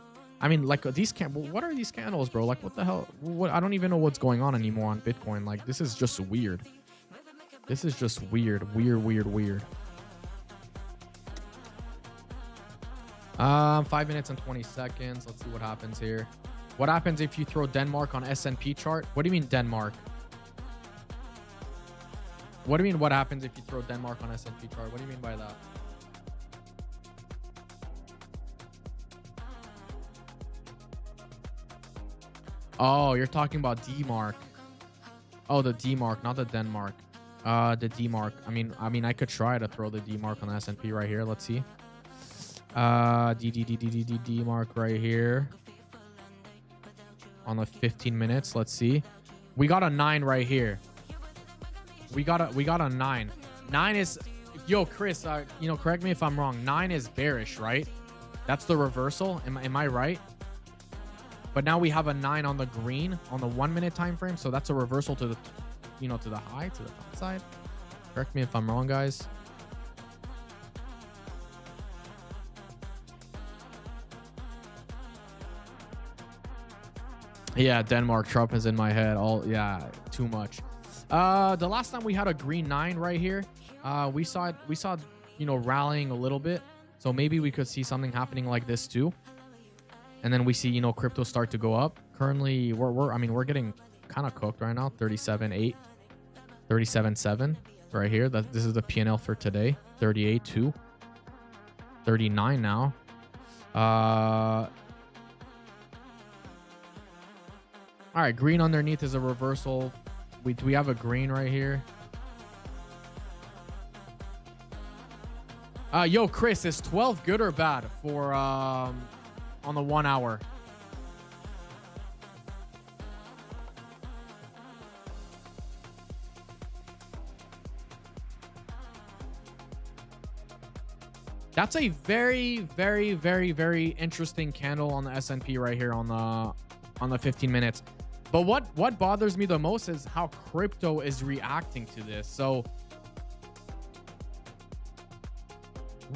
like these what are these candles, bro? Like, what the hell? I don't even know what's going on anymore on Bitcoin. Like, this is just weird. This is just weird. 5 minutes and 20 seconds. Let's see what happens here. What happens if you throw Denmark on S&P chart? What do you mean Denmark? What do you mean what happens if you throw Denmark on S&P chart? What do you mean by that? Oh, you're talking about D-Mark. Oh, the D-Mark, not the Denmark. The D-Mark. I mean, I could try to throw the D-Mark on the S&P right here. Let's see. D-Mark right here. On the 15 minutes. Let's see. We got a 9 right here. We got a 9. 9 is, yo, Chris, you know, correct me if I'm wrong. 9 is bearish, right? That's the reversal. Am I right? but now we have a 9 on the green on the 1 minute time frame. So that's a reversal to the, to the high, to the top side. Correct me if I'm wrong, guys. Yeah, Denmark, Trump is in my head. Yeah, too much. The last time we had a green 9 right here, we saw it, rallying a little bit. So maybe we could see something happening like this too. And then we see, crypto start to go up. Currently, we're getting kind of cooked right now. 37.8, 37.7 right here. This is the P&L for today. 38.2, 39 now. All right, green underneath is a reversal. We have a green right here. Yo, Chris, is 12 good or bad for on the 1 hour? That's a very, very, very, very interesting candle on the S&P right here on the 15 minutes. But what bothers me the most is how crypto is reacting to this. So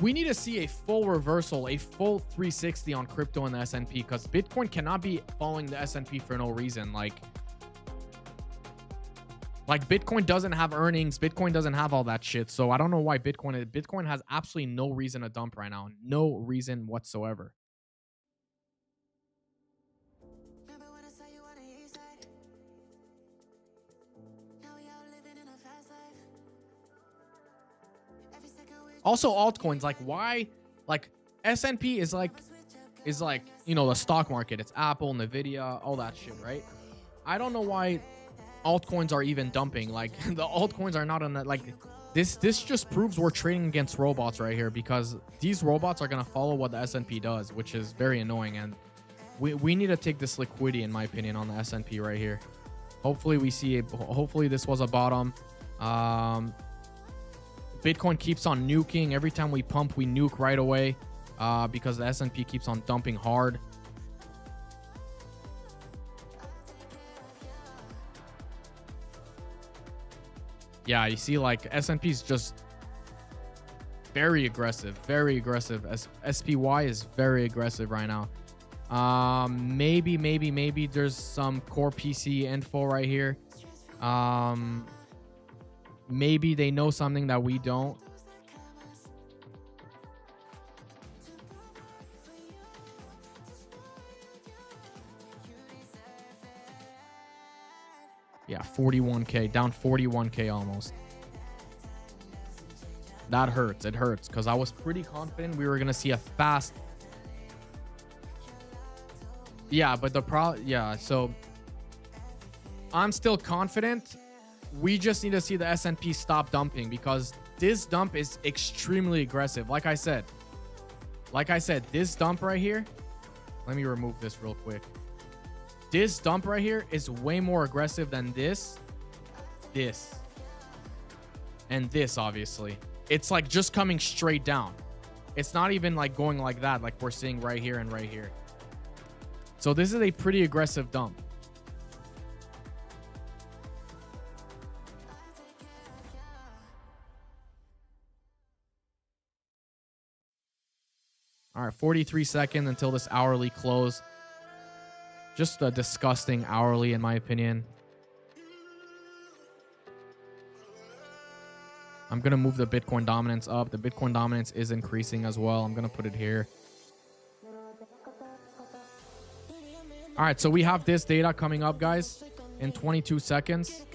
we need to see a full reversal, a full 360 on crypto and the S&P, because Bitcoin cannot be following the S&P for no reason. Like Bitcoin doesn't have earnings. Bitcoin doesn't have all that shit. So I don't know why Bitcoin has absolutely no reason to dump right now. No reason whatsoever. Also, altcoins, like why, like S&P is like, the stock market. It's Apple, Nvidia, all that shit, right? I don't know why altcoins are even dumping. Like the altcoins are not on that. Like this just proves we're trading against robots right here, because these robots are going to follow what the S&P does, which is very annoying. And we need to take this liquidity, in my opinion, on the S&P right here. Hopefully we see it. Hopefully this was a bottom. Bitcoin keeps on nuking. Every time we pump, we nuke right away, because the S&P keeps on dumping hard. Yeah, you see, like S&P is just very aggressive, very aggressive. SPY is very aggressive right now. Maybe there's some core PC info right here. Maybe they know something that we don't. Yeah, 41K, down 41K almost. That hurts. It hurts, because I was pretty confident we were going to see a fast. Yeah, but so I'm still confident. We just need to see the S&P stop dumping, because this dump is extremely aggressive. Like I said, this dump right here. Let me remove this real quick. This dump right here is way more aggressive than this, and this, obviously. It's like just coming straight down. It's not even like going like that, like we're seeing right here and right here. So this is a pretty aggressive dump. All right, 43 seconds until this hourly close. Just a disgusting hourly, in my opinion. I'm going to move the Bitcoin dominance up. The Bitcoin dominance is increasing as well. I'm going to put it here. All right, so we have this data coming up, guys, in 22 seconds.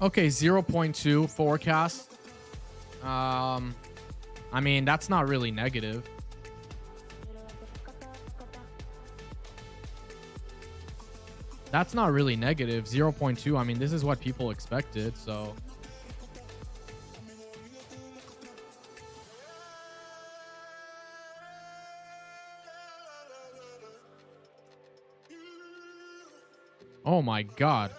Okay, 0.2 forecast. I mean, that's not really negative. That's not really negative. 0.2. I mean, this is what people expected, so. Oh my God.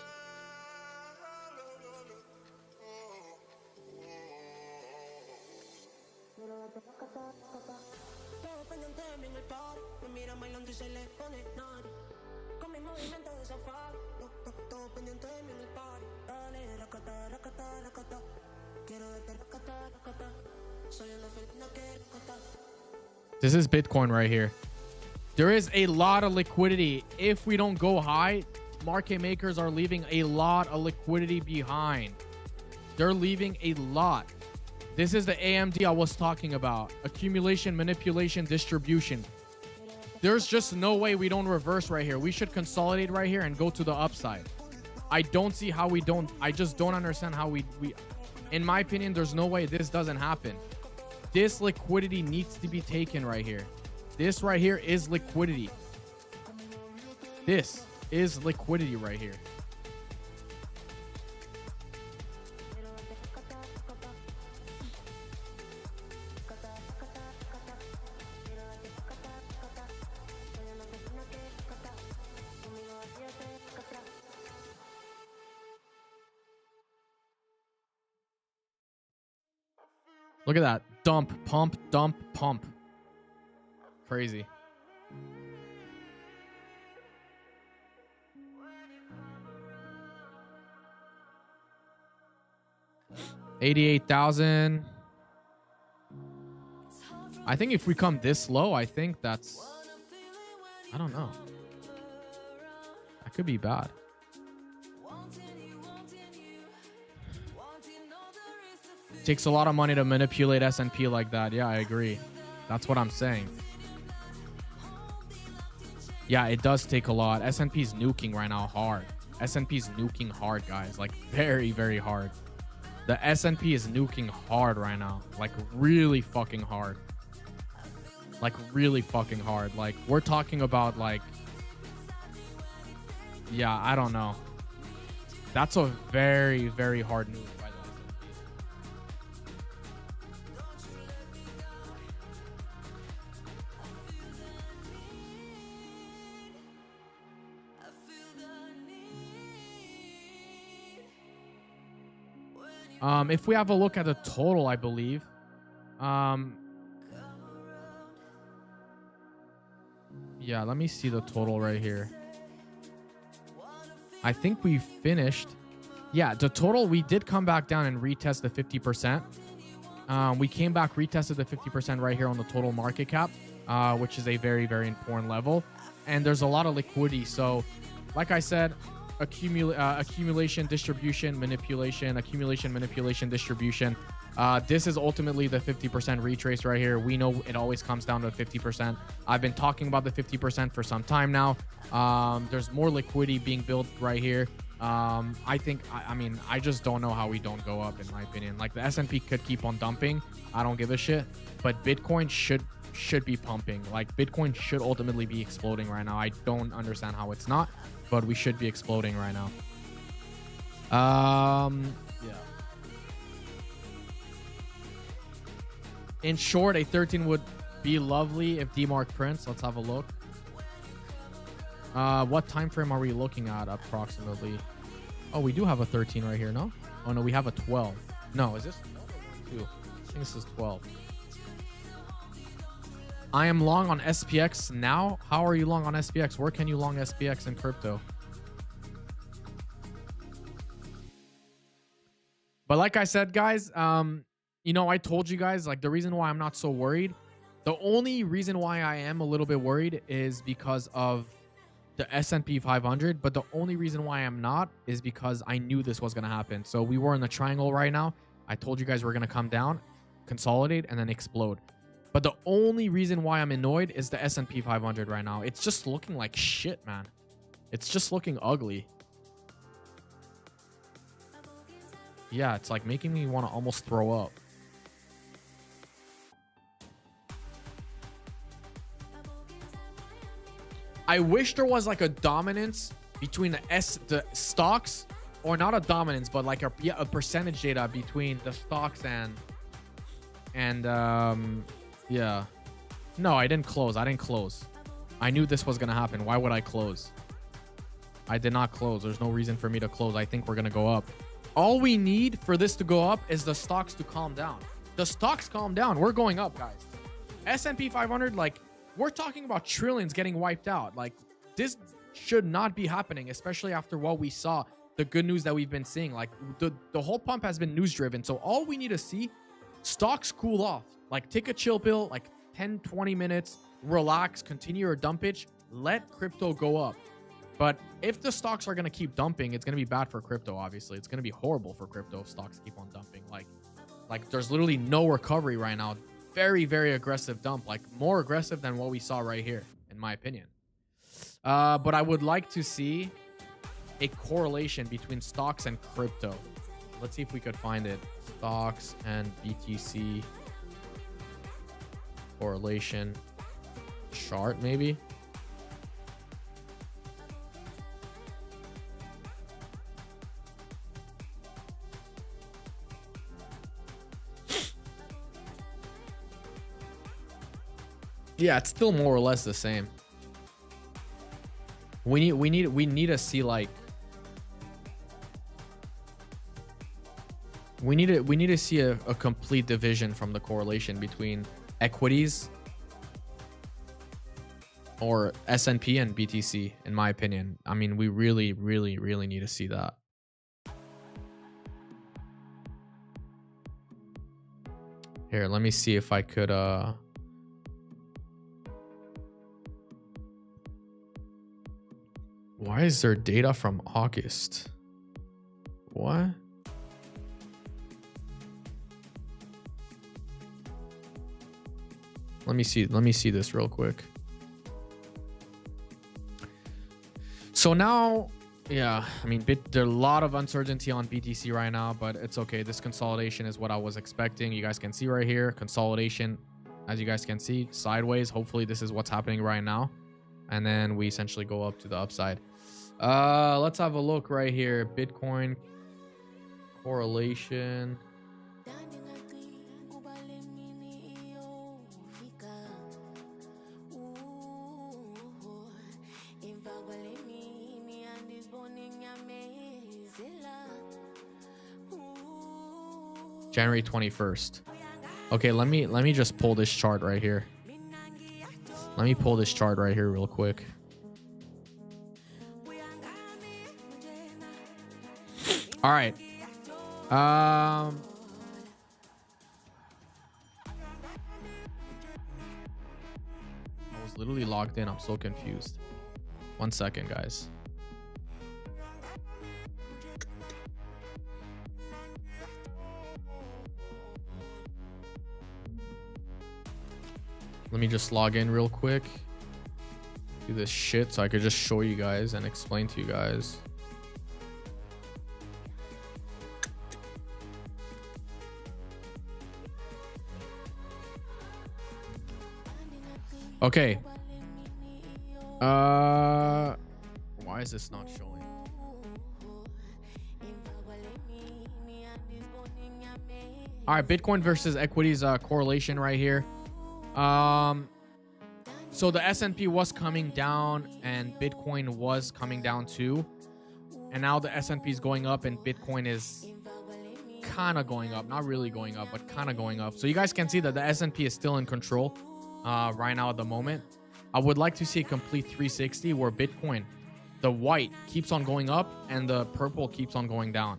This is Bitcoin right here. There is a lot of liquidity. If we don't go high, market makers are leaving a lot of liquidity behind. They're leaving a lot. This is the AMD I was talking about. Accumulation, manipulation, distribution. There's just no way we don't reverse right here. We should consolidate right here and go to the upside. I don't see how we don't. I just don't understand how we in my opinion, there's no way this doesn't happen. This liquidity needs to be taken right here. This right here is liquidity. This is liquidity right here. Look at that. Dump, pump, dump, pump. Crazy. $88,000. I think if we come this low, I think that's, I don't know. That could be bad. Takes a lot of money to manipulate S&P like that. Yeah, I agree. That's what I'm saying. Yeah, it does take a lot. S&P's nuking right now hard. S&P's nuking hard, guys. Like very, very hard. The S&P is nuking hard right now. Like really fucking hard. Like really fucking hard. Like we're talking about like, yeah, I don't know. That's a very, very hard nuke. If we have a look at the total, I believe, yeah, let me see the total right here. I think we finished. Yeah, the total, we did come back down and retest the 50%. We came back, retested the 50% right here on the total market cap, which is a very, very important level. And there's a lot of liquidity. So like I said, accumulation, distribution, manipulation, accumulation, manipulation, distribution. This is ultimately the 50% retrace right here. We know it always comes down to 50%. I've been talking about the 50% for some time now. There's more liquidity being built right here. I think, I mean, I just don't know how we don't go up, in my opinion. Like the S&P could keep on dumping. I don't give a shit. But Bitcoin should be pumping. Like Bitcoin should ultimately be exploding right now. I don't understand how it's not, but we should be exploding right now. Yeah. In short, a 13 would be lovely if DMARC prints. Let's have a look. What time frame are we looking at approximately? Oh, we do have a 13 right here, no? Oh no, we have a 12. No, is this 12 or 2? I think this is 12. I am long on SPX now. How are you long on SPX? Where can you long SPX in crypto? But like I said, guys, you know, I told you guys, like, the reason why I'm not so worried, the only reason why I am a little bit worried is because of the S&P 500. But the only reason why I'm not is because I knew this was going to happen. So we were in the triangle right now. I told you guys we're going to come down, consolidate, and then explode. But the only reason why I'm annoyed is the S&P 500 right now. It's just looking like shit, man. It's just looking ugly. Yeah, it's like making me want to almost throw up. I wish there was like a dominance between the stocks, or not a dominance, but like a percentage data between the stocks and yeah. No, I didn't close. I knew this was gonna happen. Why would I close? I did not close. There's no reason for me to close. I think we're gonna go up. All we need for this to go up is the stocks to calm down. The stocks calm down, we're going up, guys. S&P 500, like, we're talking about trillions getting wiped out. Like, this should not be happening, especially after what we saw, the good news that we've been seeing. Like, the whole pump has been news driven. So all we need to see, stocks cool off. Like, take a chill pill, like 10, 20 minutes, relax, continue your dumpage, let crypto go up. But if the stocks are going to keep dumping, it's going to be bad for crypto, obviously. It's going to be horrible for crypto if stocks keep on dumping. Like there's literally no recovery right now. Very, very aggressive dump, like more aggressive than what we saw right here, in my opinion. But I would like to see a correlation between stocks and crypto. Let's see if we could find it. Stocks and BTC correlation chart, maybe. Yeah, it's still more or less the same. We need to see like we need to see a complete division from the correlation between equities or S&P and BTC, in my opinion. I mean, we really need to see that. Here, let me see if I could why is there data from August? What? Let me see this real quick. So now, yeah, I mean, there's a lot of uncertainty on BTC right now, but it's okay. This consolidation is what I was expecting. You guys can see right here, consolidation, as you guys can see, sideways. Hopefully this is what's happening right now. And then we essentially go up to the upside. Let's have a look right here. Bitcoin correlation. January 21st. Okay, let me just pull this chart right here. Let me pull this chart right here real quick. All right. I was literally logged in. I'm so confused. 1 second, guys. Let me just log in real quick. Do this shit so I could just show you guys and explain to you guys. Okay. Why is this not showing? All right, Bitcoin versus equities correlation right here. So the S&P was coming down and Bitcoin was coming down too. And now the S&P is going up and Bitcoin is kind of going up. Not really going up, but kind of going up. So you guys can see that the S&P is still in control right now at the moment. I would like to see a complete 360 where Bitcoin, the white, keeps on going up and the purple keeps on going down.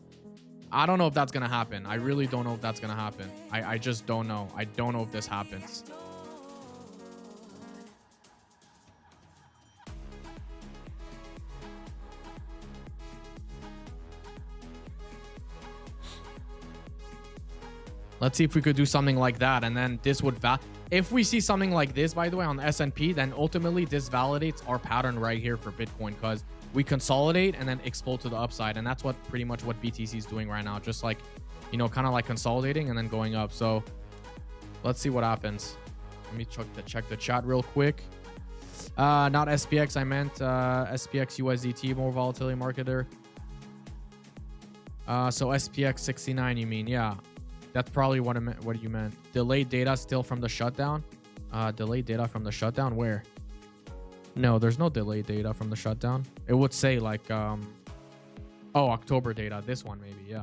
I don't know if that's going to happen. I really don't know if that's going to happen. I just don't know. I don't know if this happens. Let's see if we could do something like that. And then this would if we see something like this, by the way, on the S&P, then ultimately this validates our pattern right here for Bitcoin, because we consolidate and then explode to the upside. And that's what pretty much what BTC is doing right now. Just like you know, kind of like consolidating and then going up. So let's see what happens. Let me check the chat real quick. Not SPX, I meant SPX USDT, more volatility marketer. So SPX 69, you mean? Yeah, that's probably what I meant. What you meant? Delayed data still from the shutdown. Delayed data from the shutdown. Where? No, there's no delayed data from the shutdown. It would say like oh, October data. This one maybe.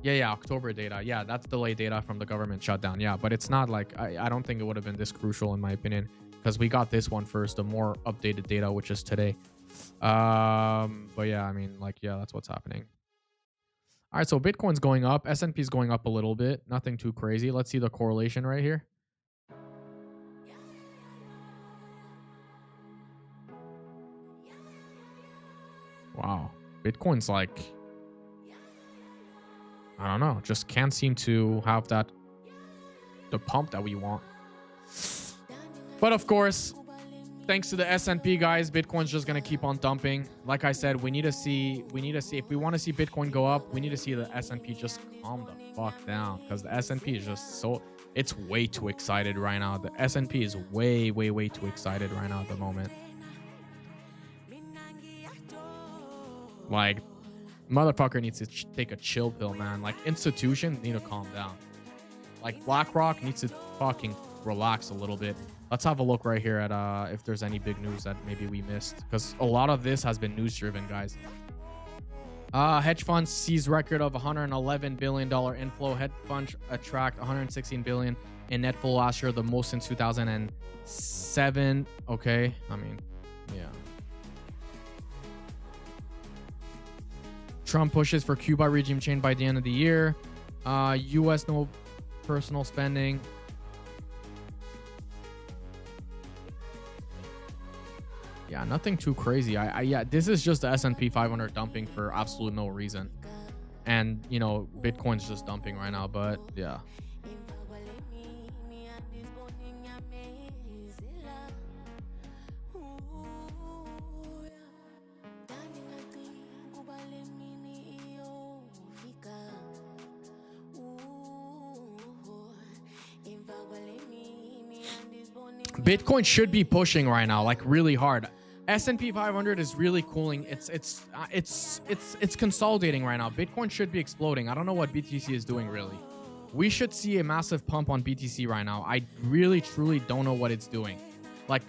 Yeah, October data. Yeah, that's delayed data from the government shutdown. Yeah, but it's not like I don't think it would have been this crucial in my opinion, because we got this one first, the more updated data, which is today. But yeah, I mean, like, yeah, that's what's happening. All right, so Bitcoin's going up, S&P is going up a little bit, nothing too crazy. Let's see the correlation right here. Wow, Bitcoin's like, I don't know, just can't seem to have the pump that we want. But of course, thanks to the S&P, guys, Bitcoin's just gonna keep on dumping. Like I said, we need to see if we want to see Bitcoin go up, we need to see the S&P just calm the fuck down, because the S&P is just it's way too excited right now. The S&P is way too excited right now at the moment. Like, motherfucker needs to take a chill pill, man. Like, institutions need to calm down. Like, BlackRock needs to fucking relax a little bit. Let's have a look right here at if there's any big news that maybe we missed, because a lot of this has been news driven, guys. Hedge funds sees record of $111 billion inflow. Hedge funds attract $116 billion in net flow last year, the most since 2007. Okay, I mean, yeah. Trump pushes for Cuba regime change by the end of the year. U.S. no personal spending. Yeah, nothing too crazy. Yeah, this is just the S&P 500 dumping for absolute no reason. And, you know, Bitcoin's just dumping right now, but yeah. Bitcoin should be pushing right now, like really hard. S&P 500 is really cooling. It's consolidating right now. Bitcoin should be exploding. I don't know what BTC is doing really. We should see a massive pump on BTC right now. I really truly don't know what it's doing. Like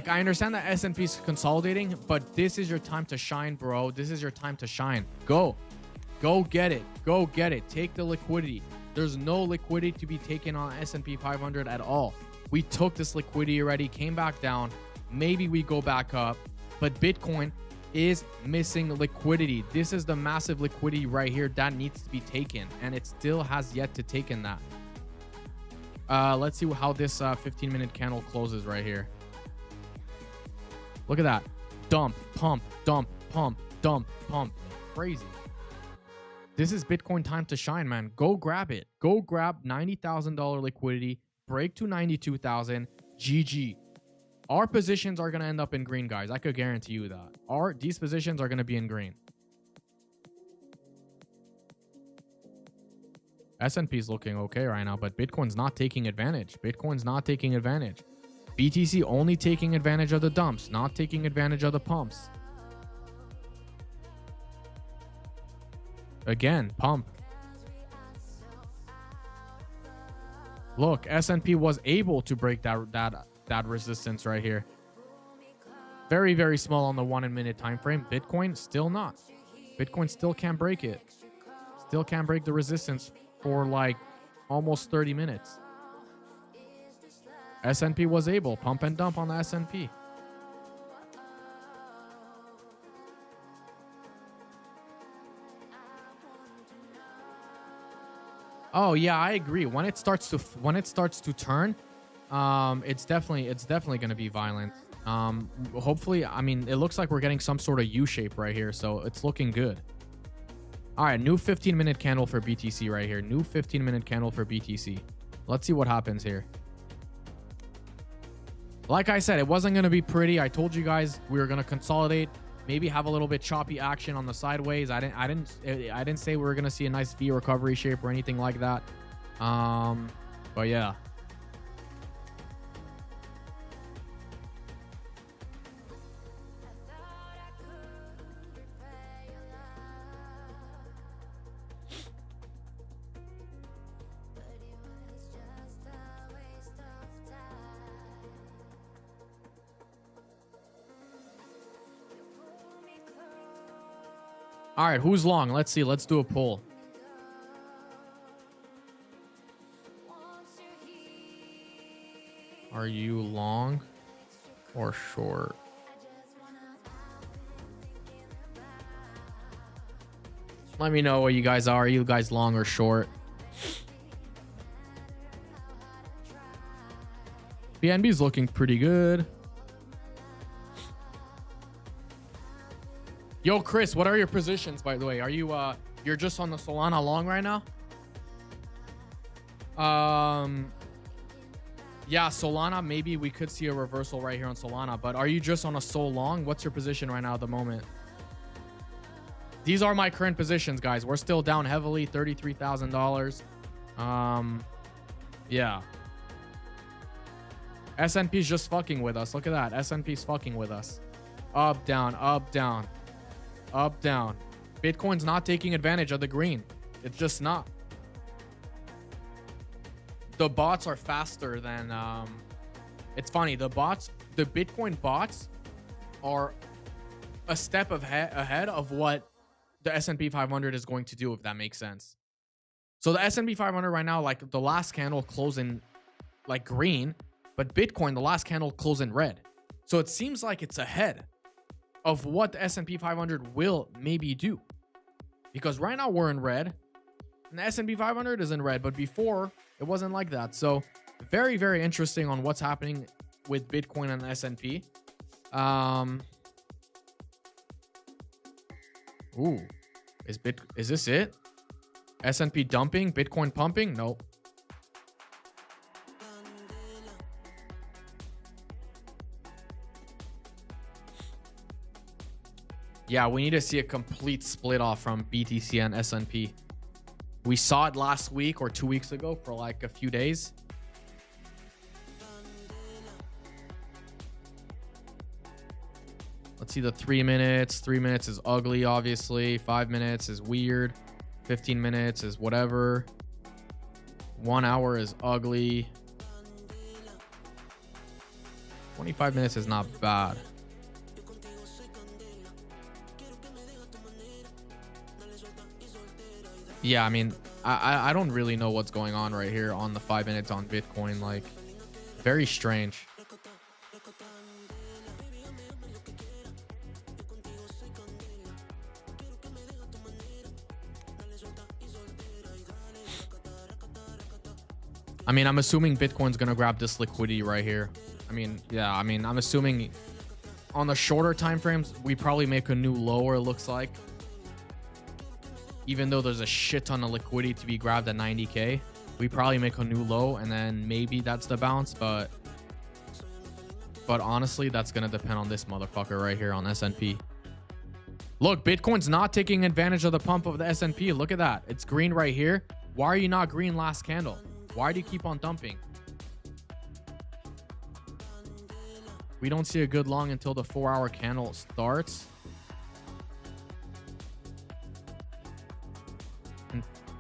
I understand that S&P is consolidating, but this is your time to shine, bro. This is your time to shine. Go get it. Go get it. Take the liquidity. There's no liquidity to be taken on S&P 500 at all. We took this liquidity already, came back down. Maybe we go back up, but Bitcoin is missing liquidity. This is the massive liquidity right here that needs to be taken, and it still has yet to take in that. Let's see how this 15-minute candle closes right here. Look at that. Dump, pump, dump, pump, dump, pump. Crazy. This is Bitcoin time to shine, man. Go grab it. Go grab $90,000 liquidity. Break to 92,000. GG. Our positions are going to end up in green, guys. I could guarantee you that. These positions are going to be in green. S&P is looking okay right now, but Bitcoin's not taking advantage. Bitcoin's not taking advantage. BTC only taking advantage of the dumps, not taking advantage of the pumps. Again, pump. Look, S&P was able to break that resistance right here. Very, very small on the 1 minute time frame. Bitcoin still not. Bitcoin still can't break it. Still can't break the resistance for like almost 30 minutes. S&P was able. Pump and dump on the S&P. Oh yeah, I agree. When it starts to turn, it's definitely going to be violent. Hopefully, I mean, it looks like we're getting some sort of U shape right here, so it's looking good. All right, new 15-minute candle for BTC right here. New 15-minute candle for BTC. Let's see what happens here. Like I said, it wasn't going to be pretty. I told you guys we were going to consolidate. maybe have a little bit choppy action on the sideways. I didn't say we were gonna see a nice V recovery shape or anything like that. But yeah. All right, who's long? Let's see. Let's do a poll. Are you long or short? Let me know what you guys are. Are you guys long or short? BNB's looking pretty good. Yo, Chris, what are your positions, by the way? Are you you're just on the Solana long right now? Yeah, Solana, maybe we could see a reversal right here on Solana, but are you just on a Sol long? What's your position right now at the moment? These are my current positions, guys. We're still down heavily, $33,000. Yeah. S&P's just fucking with us. Look at that. S&P's fucking with us. Up, down, up, down. Up, down. Bitcoin's not taking advantage of the green. It's just not. The bots are faster than it's funny, the Bitcoin bots are a step ahead of what the S&P 500 is going to do, if that makes sense. So the S&P 500 right now, like the last candle closed in like green, but Bitcoin, the last candle closed in red. So it seems like it's ahead of what the S&P 500 will maybe do, because right now we're in red and the S&P 500 is in red, but before it wasn't like that. So very, very interesting on what's happening with Bitcoin and the S&P. Ooh, is this it? S&P dumping, Bitcoin pumping? Nope. Yeah, we need to see a complete split off from BTC and S&P. We saw it last week or 2 weeks ago for like a few days. Let's see the 3 minutes. 3 minutes is ugly, obviously. 5 minutes is weird. 15 minutes is whatever. 1 hour is ugly. 25 minutes is not bad. Yeah, I mean, I don't really know what's going on right here on the 5 minutes on Bitcoin. Like, very strange. I mean, I'm assuming Bitcoin's gonna grab this liquidity right here. I mean, yeah, I mean, I'm assuming on the shorter time frames, we probably make a new low, it looks like. Even though there's a shit ton of liquidity to be grabbed at 90K, we probably make a new low and then maybe that's the bounce. But honestly, that's going to depend on this motherfucker right here on S&P. Look, Bitcoin's not taking advantage of the pump of the S&P. Look at that. It's green right here. Why are you not green last candle? Why do you keep on dumping? We don't see a good long until the 4-hour candle starts.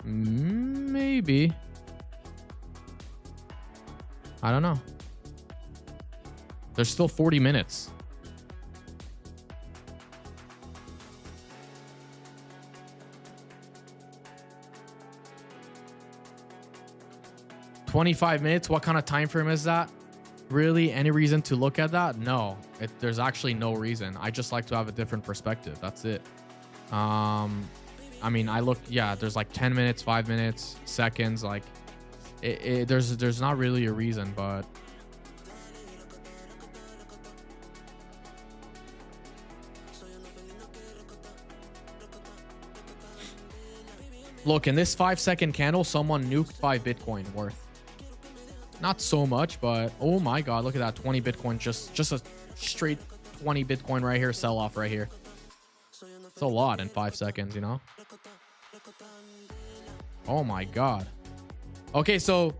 Maybe. I don't know. There's still 40 minutes. $25 minutes. What kind of time frame is that? Really? Any reason to look at that? No. There's actually no reason. I just like to have a different perspective. That's it. I mean, I look, yeah, there's like 10 minutes, 5 minutes, seconds, like there's not really a reason, but look, in this 5-second candle, someone nuked 5 Bitcoin worth. Not so much, but oh my God, look at that 20 Bitcoin, just a straight 20 Bitcoin right here, sell off right here. It's a lot in 5 seconds, you know? Oh my God. Okay, so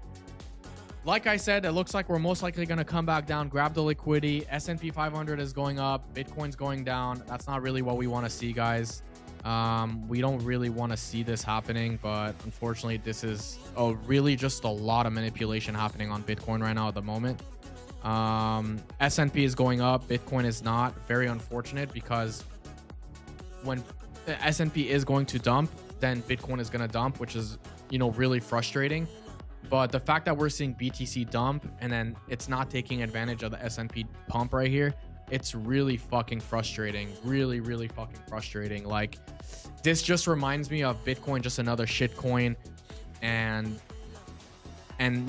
like I said, it looks like we're most likely going to come back down, grab the liquidity. S&P 500 is going up. Bitcoin's going down. That's not really what we want to see, guys. We don't really want to see this happening, but unfortunately, this is really just a lot of manipulation happening on Bitcoin right now at the moment. S&P is going up. Bitcoin is not. Very unfortunate, because when the S&P is going to dump, then Bitcoin is going to dump, which is, you know, really frustrating. But the fact that we're seeing BTC dump and then it's not taking advantage of the S&P pump right here, it's really fucking frustrating. Really, really fucking frustrating. Like, this just reminds me of Bitcoin, just another shit coin. And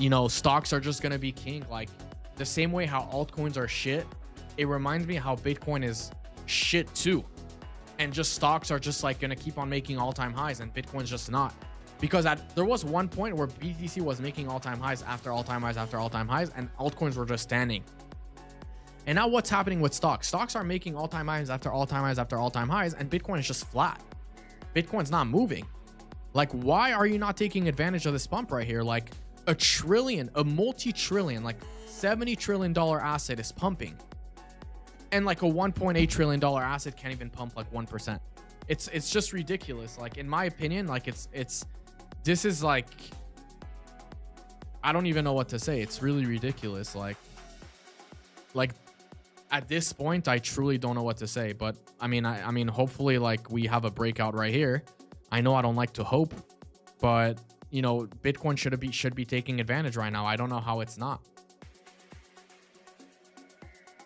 you know, stocks are just gonna be king. Like, the same way how altcoins are shit, it reminds me how Bitcoin is shit too. And just stocks are just like gonna keep on making all-time highs, and Bitcoin's just not. Because there was one point where BTC was making all-time highs after all-time highs after all-time highs, and altcoins were just standing. And now what's happening with stocks? Stocks are making all-time highs after all-time highs after all-time highs, and Bitcoin is just flat. Bitcoin's not moving. Like, why are you not taking advantage of this bump right here? Like, a multi-trillion, like $70 trillion asset is pumping. And like a $1.8 trillion asset can't even pump like 1%. It's just ridiculous. Like, in my opinion, like this is like, I don't even know what to say. It's really ridiculous. Like at this point, I truly don't know what to say. But I mean, hopefully, like, we have a breakout right here. I know I don't like to hope, but you know, Bitcoin should be taking advantage right now. I don't know how it's not.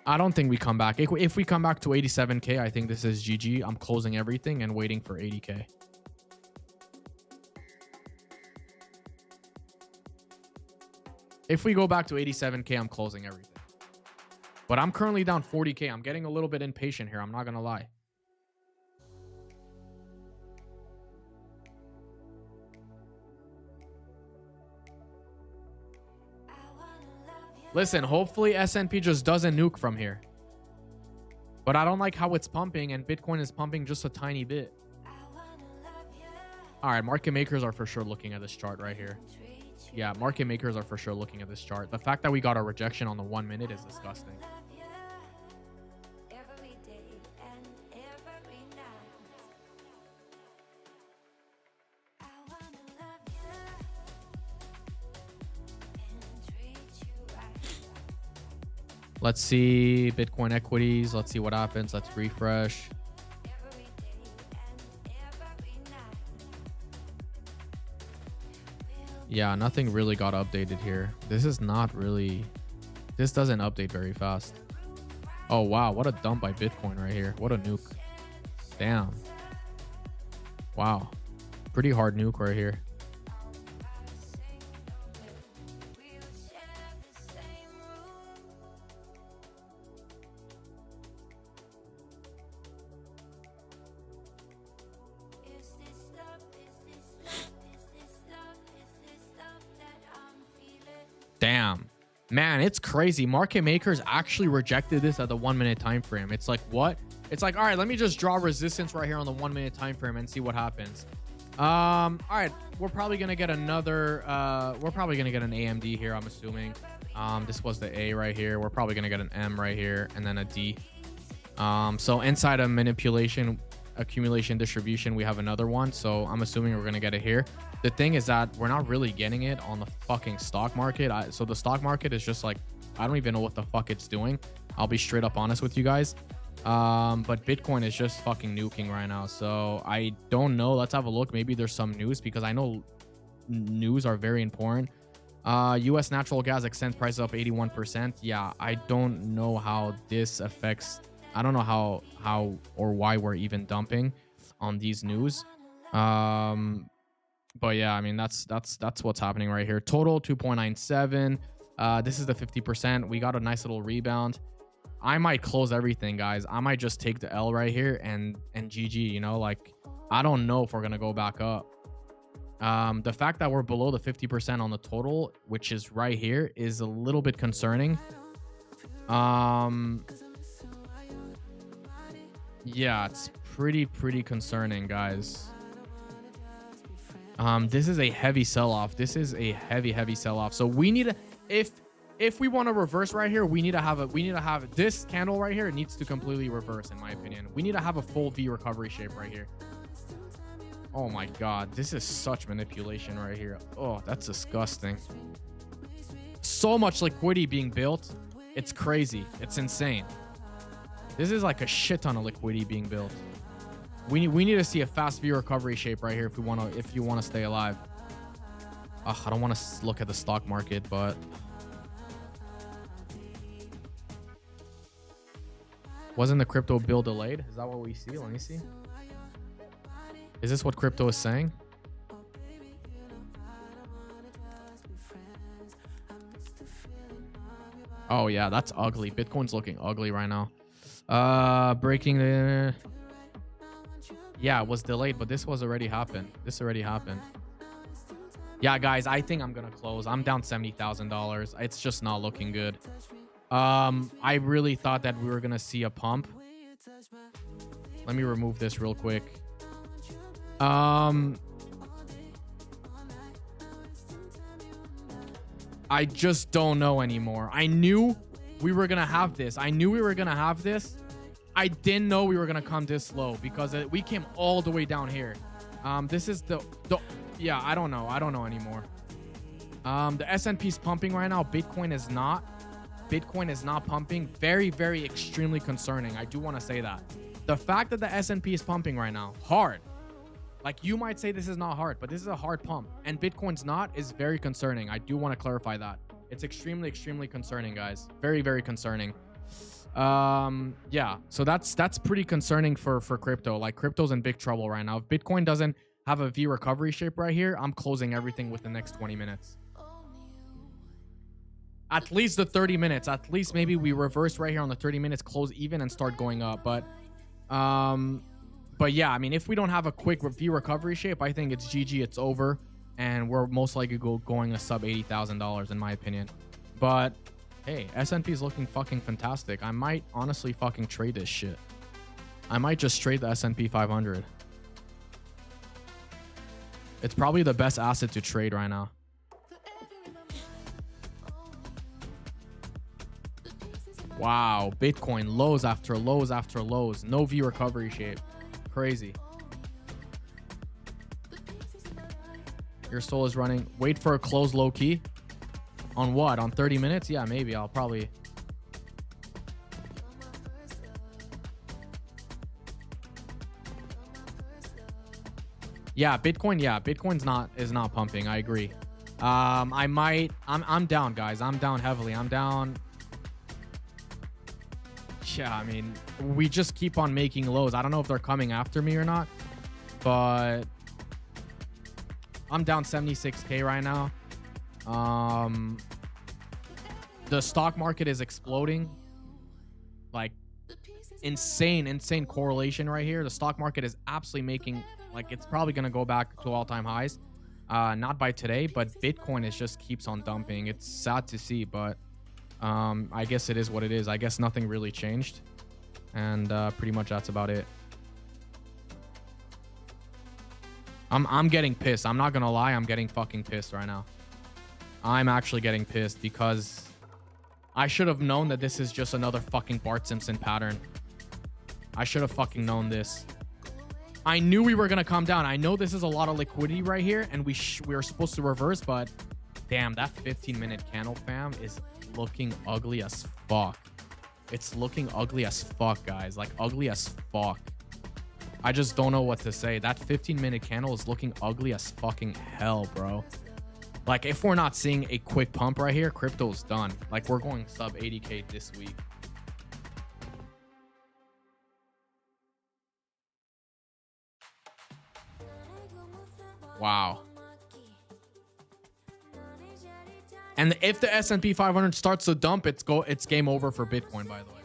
I don't think we come back. If we come back to 87K, I think this is GG. I'm closing everything and waiting for 80K. If we go back to 87K, I'm closing everything. But I'm currently down 40K. I'm getting a little bit impatient here. I'm not going to lie. Listen, hopefully S&P just doesn't nuke from here. But I don't like how it's pumping, and Bitcoin is pumping just a tiny bit. All right, market makers are for sure looking at this chart right here. Yeah, market makers are for sure looking at this chart. The fact that we got a rejection on the 1 minute is disgusting. Let's see Bitcoin equities. Let's see what happens. Let's refresh. Yeah, nothing really got updated here. This is not really... This doesn't update very fast. Oh, wow. What a dump by Bitcoin right here. What a nuke. Damn. Wow. Pretty hard nuke right here. Damn, man, it's crazy. Market makers actually rejected this at the 1 minute time frame. It's like, what? It's like, all right, let me just draw resistance right here on the 1 minute time frame and see what happens. All right, we're probably gonna get another we're probably gonna get an AMD here, I'm assuming. This was the A right here. We're probably gonna get an M right here and then a D. So inside of manipulation, accumulation, distribution, we have another one. So I'm assuming we're gonna get it here. The thing is that we're not really getting it on the fucking stock market. So the stock market is just like, I don't even know what the fuck it's doing. I'll be straight up honest with you guys. But Bitcoin is just fucking nuking right now. So I don't know. Let's have a look. Maybe there's some news, because I know news are very important. US natural gas extends prices up 81%. Yeah, I don't know how this affects. I don't know how or why we're even dumping on these news. But yeah, I mean, that's what's happening right here. Total 2.97. This is the 50%. We got a nice little rebound. I might close everything, guys. I might just take the L right here and GG, you know, like, I don't know if we're going to go back up. The fact that we're below the 50% on the total, which is right here, is a little bit concerning. Yeah, it's pretty concerning, guys. This is a heavy sell-off. This is a heavy sell-off. So we need to, if we want to reverse right here, we need to have this candle right here. It needs to completely reverse, in my opinion. We need to have a full V recovery shape right here. Oh my god, this is such manipulation right here. Oh, that's disgusting. So much liquidity being built. It's crazy. It's insane. This is like a shit ton of liquidity being built. We need to see a fast V recovery shape right here if you want to stay alive. Ugh, I don't want to look at the stock market, but wasn't the crypto bill delayed? Is that what we see? Let me see. Is this what crypto is saying? Oh yeah, that's ugly. Bitcoin's looking ugly right now. Breaking the... Yeah, it was delayed, but this was already happened. This already happened. Yeah, guys, I think I'm gonna close. I'm down $70,000. It's just not looking good. I really thought that we were gonna see a pump. Let me remove this real quick. I just don't know anymore. I knew we were gonna have this. I didn't know we were gonna come this low because we came all the way down here. This is the yeah, I don't know anymore. The S&P's pumping right now. Bitcoin is not pumping. Very extremely concerning. I do want to say that the fact that the S&P is pumping right now hard, like you might say this is not hard, but this is a hard pump, and Bitcoin's not, is very concerning. I do want to clarify that. It's extremely concerning, guys. Very concerning. Yeah, so that's pretty concerning for crypto. Like, crypto's in big trouble right now. If Bitcoin doesn't have a V recovery shape right here, I'm closing everything with the next 20 minutes. At least the 30 minutes. At least maybe we reverse right here on the 30 minutes, close even, and start going up. But yeah, I mean, if we don't have a quick V recovery shape, I think it's GG. It's over, and we're most likely going a sub $80,000 in my opinion. But hey, S&P is looking fucking fantastic. I might honestly fucking trade this shit. I might just trade the S&P 500. It's probably the best asset to trade right now. Wow, Bitcoin lows after lows after lows. No V recovery shape. Crazy. Your soul is running. Wait for a close low key. On what? On 30 minutes? Yeah, maybe. I'll probably... Yeah, Bitcoin's not pumping. I agree. I'm down, guys. I'm down heavily. I'm down. Yeah, I mean, we just keep on making lows. I don't know if they're coming after me or not, but I'm down 76K right now. The stock market is exploding. Like, insane correlation right here. The stock market is absolutely making, like, it's probably going to go back to all-time highs. Not by today, but Bitcoin just keeps on dumping. It's sad to see, but I guess it is what it is. I guess nothing really changed, and pretty much that's about it. I'm getting pissed. I'm not gonna lie. I'm getting fucking pissed right now. I'm actually getting pissed because I should have known that this is just another fucking Bart Simpson pattern. I should have fucking known this. I knew we were gonna come down. I know this is a lot of liquidity right here, and we were supposed to reverse, but damn, that 15-minute candle, fam, is looking ugly as fuck. It's looking ugly as fuck, guys. Like, ugly as fuck. I just don't know what to say. That 15-minute candle is looking ugly as fucking hell, bro. Like, if we're not seeing a quick pump right here, crypto's done. Like, we're going sub 80K this week. Wow. And if the S&P 500 starts to dump, it's game over for Bitcoin, by the way.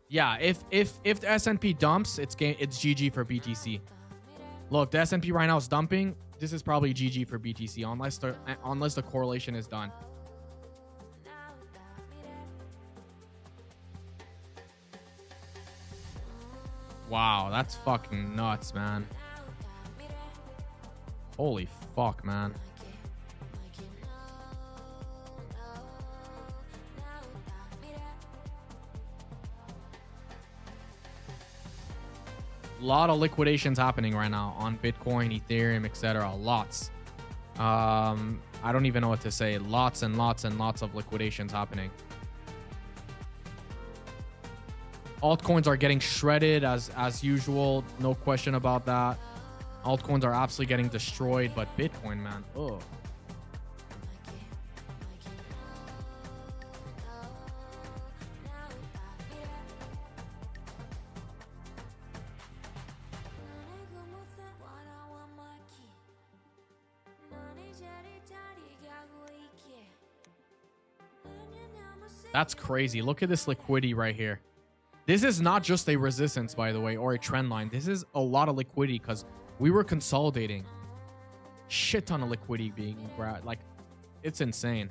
Yeah, if the S&P dumps, it's GG for BTC. Look, the S&P right now is dumping. This is probably GG for BTC unless the correlation is done. Wow, that's fucking nuts, man. Holy fuck, man. A lot of liquidations happening right now on Bitcoin, Ethereum, etc. Lots. I don't even know what to say. Lots and lots and lots of liquidations happening. Altcoins are getting shredded as usual. No question about that. Altcoins are absolutely getting destroyed, but Bitcoin, man. Oh. That's crazy. Look at this liquidity right here. This is not just a resistance, by the way, or a trend line. This is a lot of liquidity because we were consolidating. Shit ton of liquidity being grabbed. Like, it's insane.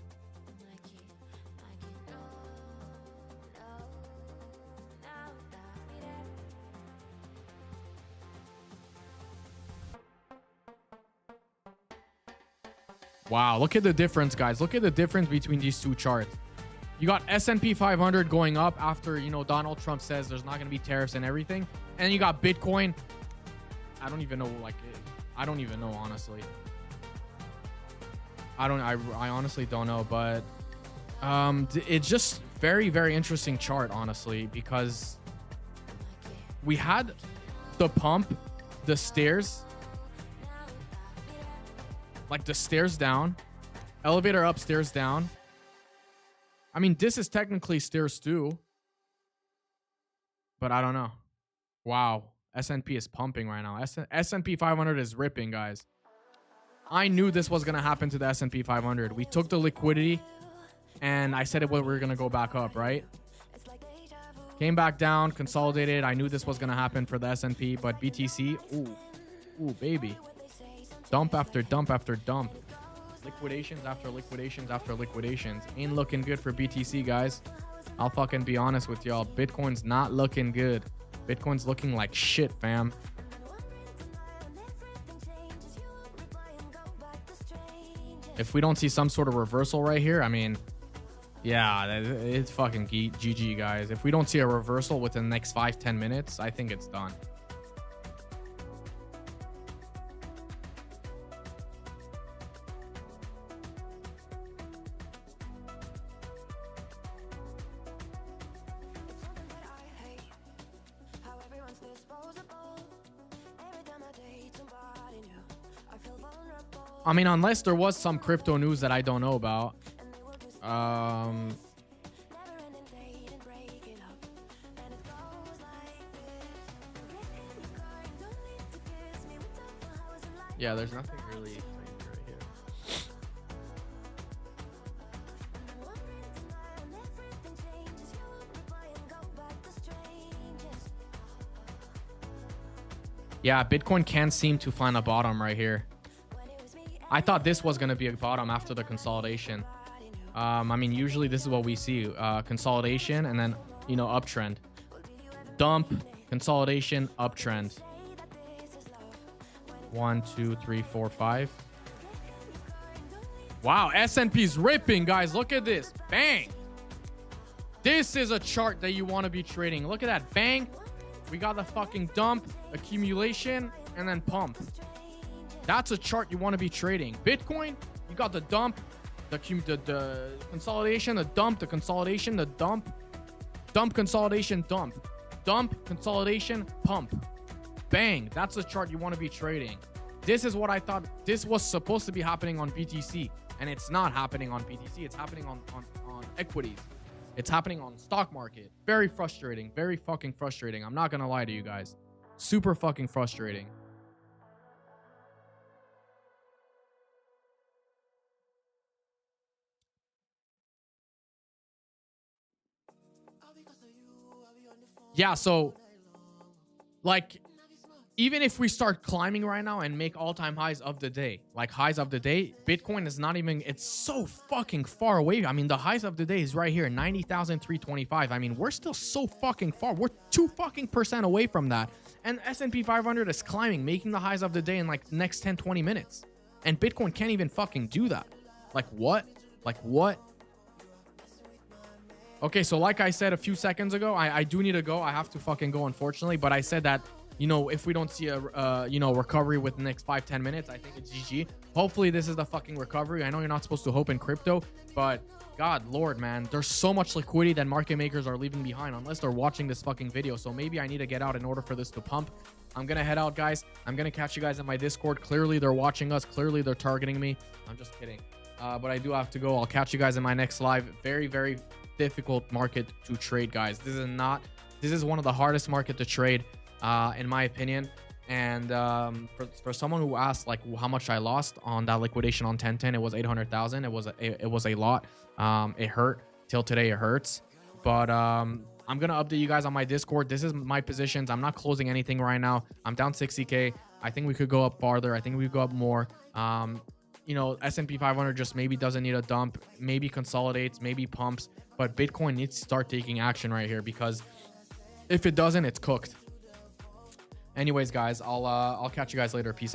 Wow, look at the difference, guys. Look at the difference between these two charts. You got S&P 500 going up after, you know, Donald Trump says there's not going to be tariffs and everything. And you got Bitcoin. I don't even know, like, I don't even know, honestly. I honestly don't know, but it's just very, very interesting chart, honestly, because we had the pump, the stairs, like the stairs down, elevator up, stairs down. I mean, this is technically stairs too, but I don't know. Wow, S&P is pumping right now. S&P 500 is ripping, guys. I knew this was gonna happen to the S&P 500. We took the liquidity, and I said we were gonna go back up, right? Came back down, consolidated. I knew this was gonna happen for the S&P, but BTC, ooh, baby, dump after dump after dump. Liquidations after liquidations after liquidations. Ain't looking good for BTC, guys. I'll fucking be honest with y'all. Bitcoin's not looking good. Bitcoin's looking like shit, fam. If we don't see some sort of reversal right here, I mean, yeah, it's fucking GG, guys. If we don't see a reversal within the next 5-10 minutes, I think it's done. I mean, unless there was some crypto news that I don't know about. Yeah, there's nothing really crazy right here. Yeah, Bitcoin can't seem to find a bottom right here. I thought this was going to be a bottom after the consolidation. I mean, usually this is what we see. Consolidation and then, you know, uptrend. Dump, consolidation, uptrend. 1, 2, 3, 4, 5. Wow, S&P's ripping, guys. Look at this. Bang. This is a chart that you want to be trading. Look at that. Bang. We got the fucking dump, accumulation, and then pump. That's a chart you want to be trading. Bitcoin, you got the dump, the consolidation, the dump, the consolidation, the dump, dump, consolidation, dump, dump, consolidation, pump. Bang. That's the chart you want to be trading. This is what I thought this was supposed to be happening on BTC, and it's not happening on BTC. It's happening on equities. It's happening on stock market. Very frustrating. Very fucking frustrating. I'm not going to lie to you guys. Super fucking frustrating. Yeah, so like even if we start climbing right now and make all-time highs of the day, like highs of the day, Bitcoin is not even, it's so fucking far away. I mean, the highs of the day is right here, 90,325. I mean, we're still so fucking far. We're 2% away from that. And S&P 500 is climbing, making the highs of the day in like next 10, 20 minutes. And Bitcoin can't even fucking do that. Like what? Like what? Okay, so like I said a few seconds ago, I do need to go. I have to fucking go, unfortunately. But I said that, you know, if we don't see a, recovery within the next 5-10 minutes, I think it's GG. Hopefully this is the fucking recovery. I know you're not supposed to hope in crypto, but God, Lord, man, there's so much liquidity that market makers are leaving behind unless they're watching this fucking video. So maybe I need to get out in order for this to pump. I'm going to head out, guys. I'm going to catch you guys in my Discord. Clearly they're watching us. Clearly they're targeting me. I'm just kidding. But I do have to go. I'll catch you guys in my next live. Very, very difficult market to trade, guys. This is one of the hardest market to trade, in my opinion. And for someone who asked like how much I lost on that liquidation on 1010, it was 800,000. It was a lot. It hurt till today. It hurts, but I'm gonna update you guys on my Discord. This is my positions. I'm not closing anything right now. I'm down 60k. I think we could go up farther. I think we could go up more. You know, S&P 500 just maybe doesn't need a dump, maybe consolidates, maybe pumps, but Bitcoin needs to start taking action right here, because if it doesn't, it's cooked. Anyways, guys, I'll catch you guys later. Peace out.